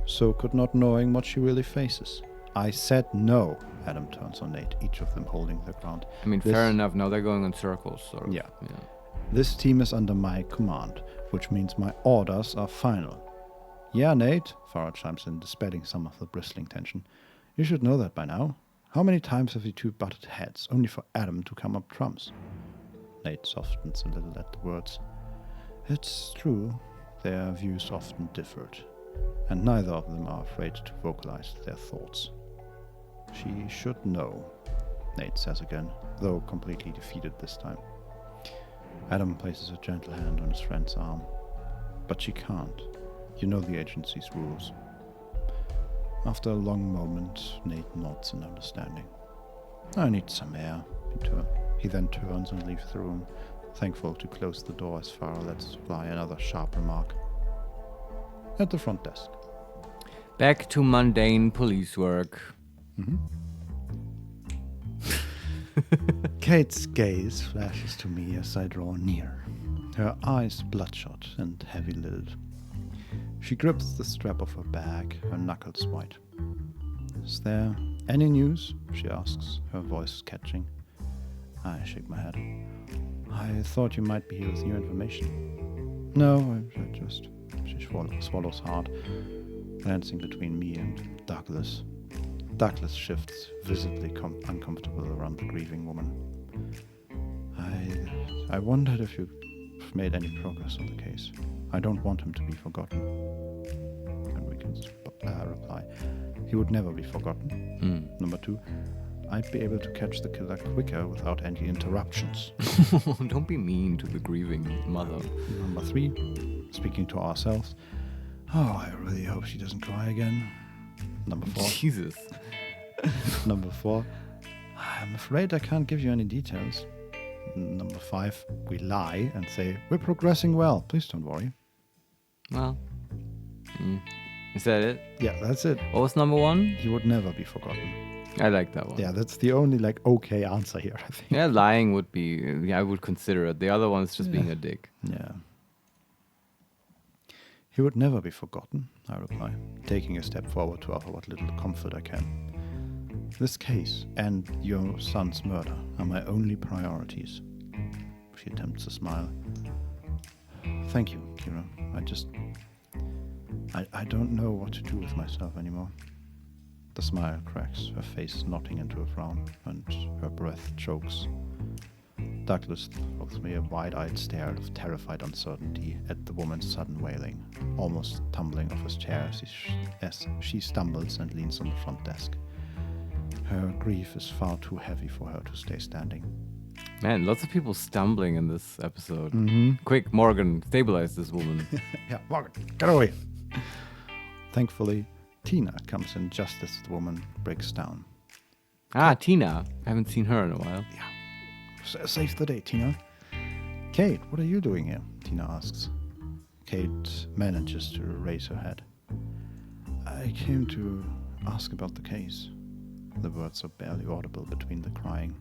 So could not knowing what she really faces. I said no. Adam turns on Nate, each of them holding their ground. I mean, This- fair enough. Now they're going in circles, sort of. Yeah. This team is under my command, which means my orders are final. Yeah, Nate, Farah chimes in, dispelling some of the bristling tension. You should know that by now. How many times have you two butted heads, only for Adam to come up trumps? Nate softens a little at the words. It's true, their views often differed, and neither of them are afraid to vocalize their thoughts. She should know, Nate says again, though completely defeated this time. Adam places a gentle hand on his friend's arm. But she can't. You know the agency's rules. After a long moment, Nate nods in understanding. I need some air, he then turns and leaves the room, thankful to close the door as Farah lets fly another sharp remark. At the front desk. Back to mundane police work. Kate's gaze flashes to me as I draw near, her eyes bloodshot and heavy-lidded. She grips the strap of her bag, her knuckles white. Is there any news? She asks, her voice catching. I shake my head. I thought you might be here with new information. No, I just... She swallows hard, glancing between me and Douglas. Douglas shifts, visibly uncomfortable around the grieving woman. I wondered if you've made any progress on the case. I don't want him to be forgotten. And we can reply, he would never be forgotten. Number 2, I'd be able to catch the killer quicker without any interruptions. Don't be mean to the grieving mother. Number 3, speaking to ourselves, I really hope she doesn't cry again. Number 4. Jesus. Number 4, I'm afraid I can't give you any details. Number 5, we lie and say, we're progressing well, please don't worry. Well, is that it? Yeah, that's it. What was number 1? He would never be forgotten. I like that one. Yeah, that's the only okay answer here, I think. Yeah, lying would be, I would consider it. The other one is just being a dick. Yeah. He would never be forgotten, I reply, taking a step forward to offer what little comfort I can. This case and your son's murder are my only priorities. She attempts a smile. Thank you, Kira. I don't know what to do with myself anymore. The smile cracks, her face knotting into a frown, and her breath chokes. Douglas throws me a wide-eyed stare of terrified uncertainty at the woman's sudden wailing, almost tumbling off his chair as she stumbles and leans on the front desk. Her grief is far too heavy for her to stay standing. Man, lots of people stumbling in this episode. Mm-hmm. Quick, Morgan, stabilize this woman. Yeah, Morgan, get away. Thankfully, Tina comes in just as the woman breaks down. Tina. I haven't seen her in a while. Yeah. Save the day, Tina. Kate, what are you doing here? Tina asks. Kate manages to raise her head. I came to ask about the case. The words are barely audible between the crying.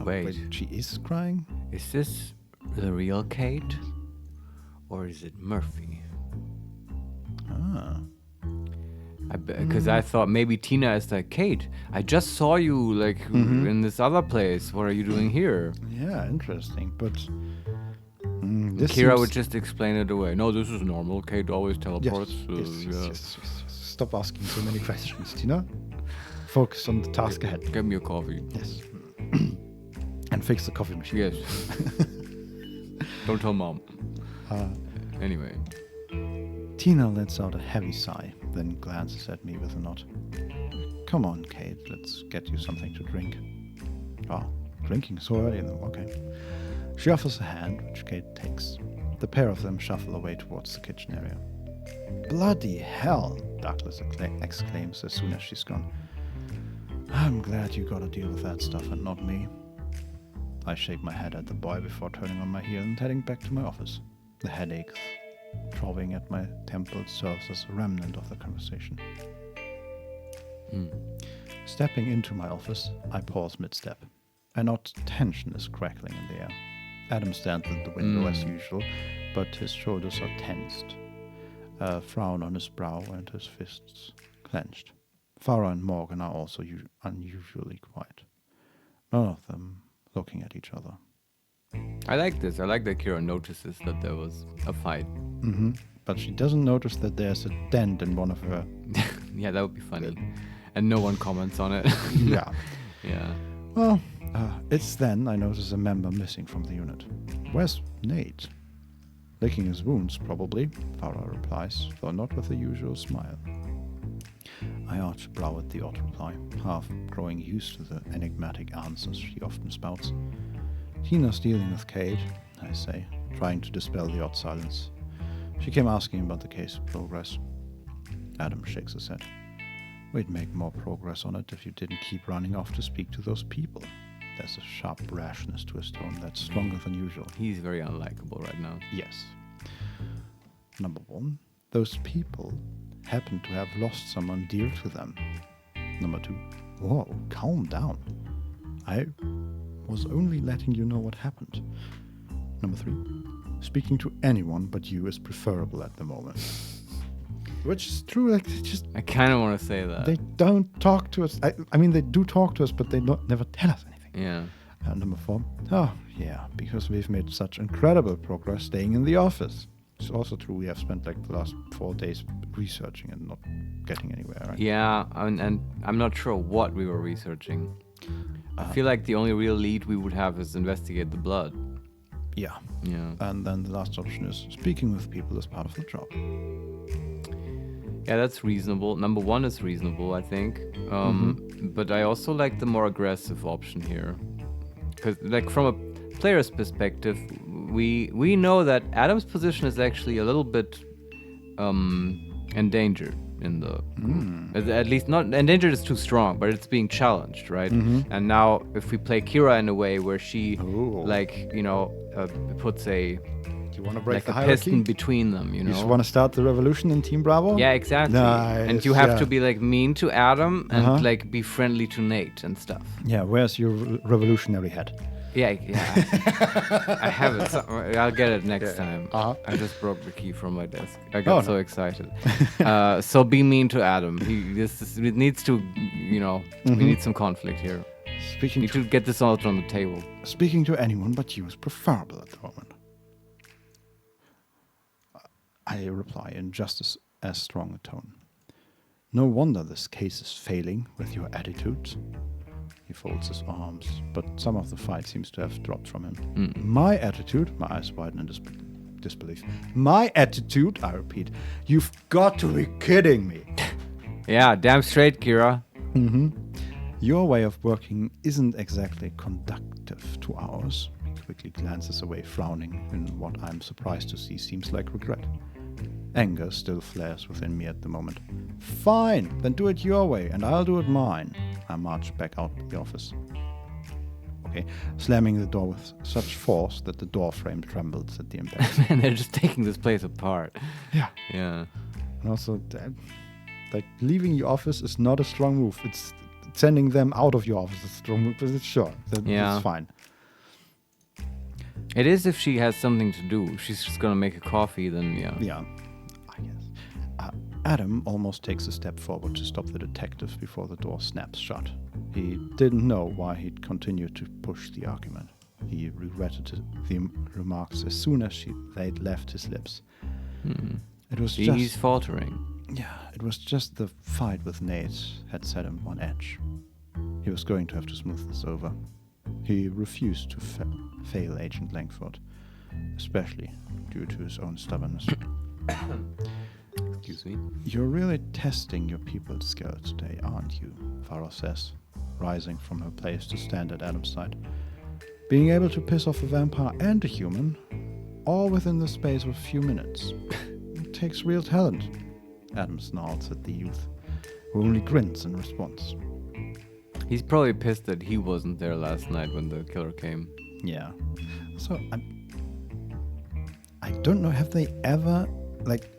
Wait, she is crying? Is this the real Kate? Or is it Murphy? Because I thought maybe Tina is like, Kate, I just saw you in this other place. What are you doing here? Yeah, interesting. But Kira would just explain it away. No, this is normal. Kate always teleports. Yes. Stop asking so many questions, Tina. Focus on the task ahead. Get me a coffee. Yes. And fix the coffee machine. Yes. Don't tell Mom. Anyway. Tina lets out a heavy sigh, then glances at me with a nod. Come on, Kate, let's get you something to drink. Drinking so early? Okay. She offers a hand, which Kate takes. The pair of them shuffle away towards the kitchen area. Bloody hell, Douglas exclaims as soon as she's gone. I'm glad you got to deal with that stuff and not me. I shake my head at the boy before turning on my heel and heading back to my office. The headache throbbing at my temples serves as a remnant of the conversation. Stepping into my office, I pause mid-step. An odd tension is crackling in the air. Adam stands at the window as usual, but his shoulders are tensed, a frown on his brow and his fists clenched. Farah and Morgan are also unusually quiet, none of them looking at each other. I like this. I like that Kira notices that there was a fight. Mm-hmm. But she doesn't notice that there's a dent in one of her... Yeah, that would be funny. And no one comments on it. Yeah. Yeah. Well, it's then I notice a member missing from the unit. Where's Nate? Licking his wounds, probably, Farah replies, though not with the usual smile. I arch a brow at the odd reply, half growing used to the enigmatic answers she often spouts. Tina's dealing with Kate, I say, trying to dispel the odd silence. She came asking about the case progress. Adam shakes his head. We'd make more progress on it if you didn't keep running off to speak to those people. There's a sharp rashness to his tone that's stronger than usual. He's very unlikable right now. Yes. Number 1, those people happen to have lost someone dear to them. Number 2, whoa, calm down. I was only letting you know what happened. Number 3, speaking to anyone but you is preferable at the moment. Which is true, I kind of want to say that. They don't talk to us. I mean, they do talk to us, but they never tell us anything. Yeah. Number 4, because we've made such incredible progress staying in the office. It's also true we have spent like the last 4 days researching and not getting anywhere, right? Yeah, and I'm not sure what we were researching. I feel like the only real lead we would have is investigate the blood. Yeah. Yeah. And then the last option is speaking with people as part of the job. Yeah, that's reasonable. Number one is reasonable, I think. But I also like the more aggressive option here. Because, like, from a player's perspective, we know that Adam's position is actually a little bit endangered in the group. At least not endangered is too strong, but it's being challenged, right? And now if we play Kira in a way where she puts a Do you want to break like the a hierarchy? piston between them, you know? You just want to start the revolution in Team Bravo? Yeah, exactly. Nice, And you have yeah. to be like mean to Adam and like be friendly to Nate and stuff. Yeah, where's your revolutionary hat? Yeah. I have it. I'll get it next time. I just broke the key from my desk. I got so excited. So be mean to Adam. It needs to, we need some conflict here. We need to get this out on the table. Speaking to anyone but you is preferable at the moment. I reply in just as strong a tone. No wonder this case is failing with your attitudes. He folds his arms, but some of the fight seems to have dropped from him. My attitude? My eyes widen in disbelief. My attitude? I repeat. You've got to be kidding me. Yeah, damn straight, Kira. Your way of working isn't exactly conductive to ours. He quickly glances away, frowning in what I'm surprised to see seems like regret. Anger still flares within me at the moment. Fine, then do it your way, and I'll do it mine. I march back out the office. Okay, slamming the door with such force that the door frame trembles at the impact. Man, they're just taking this place apart. Yeah. Yeah. And also, like, leaving your office is not a strong move. It's sending them out of your office is a strong move, but it's sure. That's fine. It is if she has something to do. If she's just gonna make a coffee, then yeah. Yeah, I guess. Adam almost takes a step forward to stop the detective before the door snaps shut. He didn't know why he'd continued to push the argument. He regretted the remarks as soon as they'd left his lips. It was He's faltering. Yeah, it was just the fight with Nate had set him on edge. He was going to have to smooth this over. He refused to fail Agent Langford, especially due to his own stubbornness. Excuse me. You're really testing your people's skill today, aren't you? Farah says, rising from her place to stand at Adam's side. Being able to piss off a vampire and a human, all within the space of a few minutes. It takes real talent. Adam snarls at the youth, who only grins in response. He's probably pissed that he wasn't there last night when the killer came. Yeah. So, I don't know, have they ever,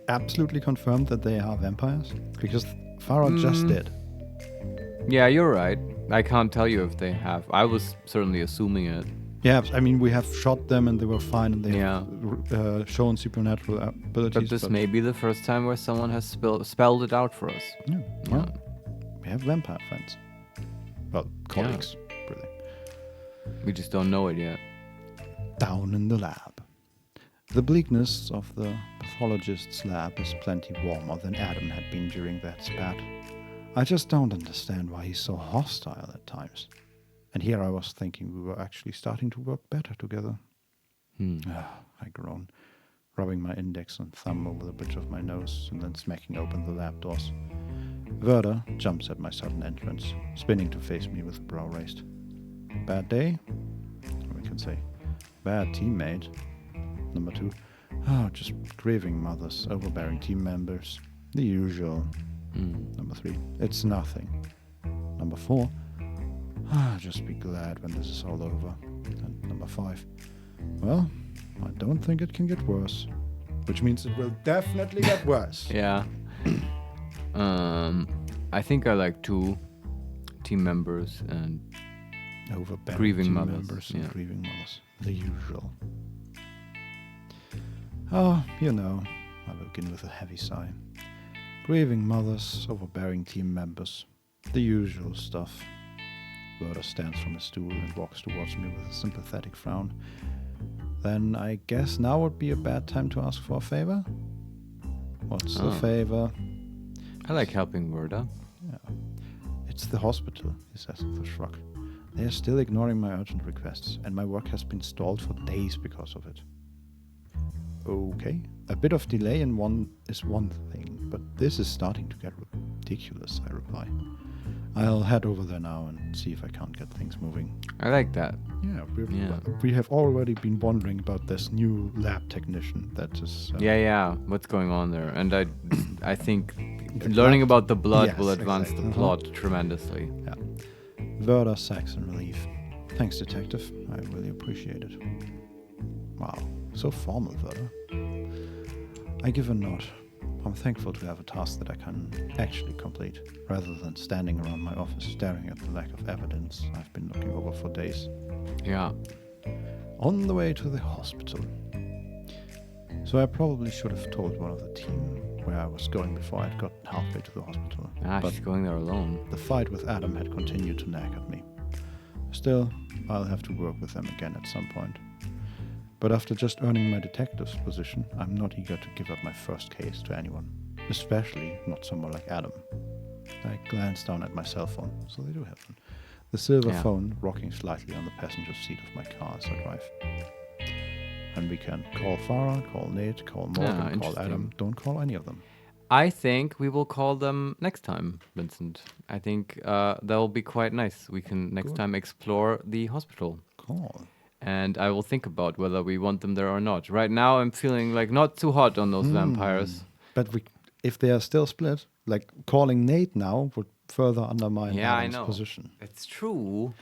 absolutely confirmed that they are vampires? Because Farah just did. Yeah, you're right. I can't tell you if they have. I was certainly assuming it. Yeah, I mean, we have shot them and they were fine and they have shown supernatural abilities. But this may be the first time where someone has spelled it out for us. Yeah. Well, we have vampire friends. Well, colleagues, really. We just don't know it yet. Down in the lab. The bleakness of the pathologist's lab is plenty warmer than Adam had been during that spat. I just don't understand why he's so hostile at times. And here I was thinking we were actually starting to work better together. I groan, rubbing my index and thumb over the bridge of my nose and then smacking open the lab doors. Werder jumps at my sudden entrance, spinning to face me with brow raised. Bad day? We can say, bad teammate. Number 2, just grieving mothers, overbearing team members. The usual. Number 3, it's nothing. Number 4, just be glad when this is all over. And number 5, well, I don't think it can get worse. Which means it will definitely get worse. Yeah. I think I like 2 team members and Overbearing grieving team mothers. members and Yeah. grieving mothers. The usual. Oh, I begin with a heavy sigh. Grieving mothers, overbearing team members. The usual stuff. Werder stands from his stool and walks towards me with a sympathetic frown. Then I guess now would be a bad time to ask for a favor. What's the favor? I like helping Murda. Yeah. It's the hospital, he says with a shrug. They are still ignoring my urgent requests, and my work has been stalled for days because of it. Okay, a bit of delay in one is one thing, but this is starting to get ridiculous, I reply. I'll head over there now and see if I can't get things moving. I like that. Yeah, we have already been wondering about this new lab technician that is... What's going on there? And I think learning about the blood will advance the plot tremendously. Yeah. Verda sighs in relief. Thanks, detective. I really appreciate it. Wow, so formal, Verda. I give a nod. I'm thankful to have a task that I can actually complete, rather than standing around my office staring at the lack of evidence I've been looking over for days. Yeah. On the way to the hospital. So I probably should have told one of the team where I was going before I'd got halfway to the hospital. But she's going there alone. The fight with Adam had continued to nag at me. Still, I'll have to work with them again at some point. But after just earning my detective's position, I'm not eager to give up my first case to anyone, especially not someone like Adam. I glance down at my cell phone, so they do have one. The silver phone rocking slightly on the passenger seat of my car as I drive. And we can call Farah, call Nate, call Morgan, call Adam. Don't call any of them. I think we will call them next time, Vincent. I think that will be quite nice. We can next time explore the hospital. Cool. And I will think about whether we want them there or not. Right now, I'm feeling like not too hot on those vampires. But if they are still split, like calling Nate now would further undermine Adam's position. It's true.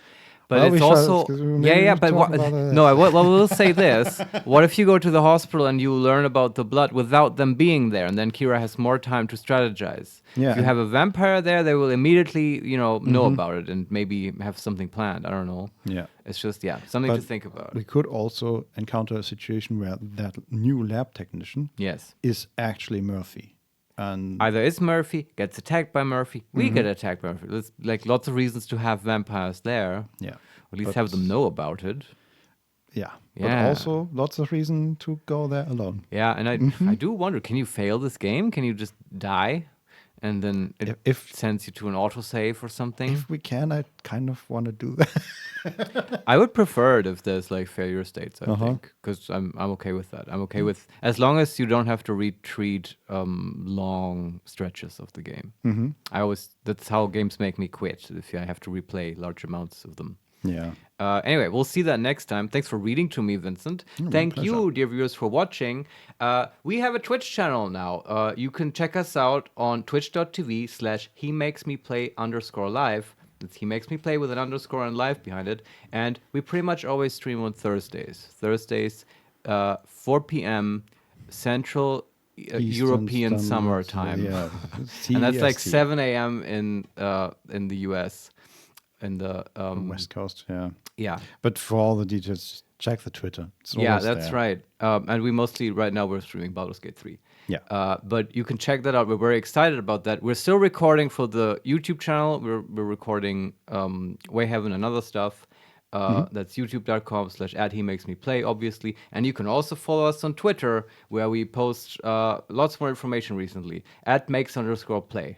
But it's also... I will say this. What if you go to the hospital and you learn about the blood without them being there, and then Kira has more time to strategize? Yeah. If you have a vampire there, they will immediately, know about it and maybe have something planned. I don't know. Yeah. It's just, something to think about. We could also encounter a situation where that new lab technician is actually Murphy. And either it's Murphy, gets attacked by Murphy, we get attacked by Murphy. There's like lots of reasons to have vampires there. Yeah. Or at least have them know about it. Yeah. But also lots of reason to go there alone. Yeah, and I do wonder, can you fail this game? Can you just die? And then it sends you to an autosave or something? If we can, I kind of want to do that. I would prefer it if there's like failure states, I think. Because I'm okay with that. I'm okay with, as long as you don't have to retreat long stretches of the game. That's how games make me quit, if I have to replay large amounts of them. Yeah. Anyway, we'll see that next time. Thanks for reading to me, Vincent. Thank you, dear viewers, for watching. We have a Twitch channel now. You can check us out on twitch.tv/HeMakesMePlay_live. It's HeMakesMePlay with an underscore and live behind it. And we pretty much always stream on Thursdays. 4 p.m. Central European Summer Time. Yeah. And that's like 7 a.m. in the US. In the West Coast, yeah. But for all the details, check the Twitter. It's that's right. And we mostly right now we're streaming Baldur's Gate 3. Yeah. But you can check that out. We're very excited about that. We're still recording for the YouTube channel. We're recording Wayhaven and other stuff. That's youtube.com/@HeMakesMePlay, obviously. And you can also follow us on Twitter, where we post lots more information recently @makes_play.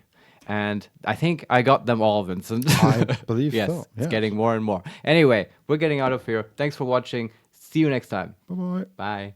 And I think I got them all, Vincent. I believe yes, so. It's getting more and more. Anyway, we're getting out of here. Thanks for watching. See you next time. Bye-bye. Bye.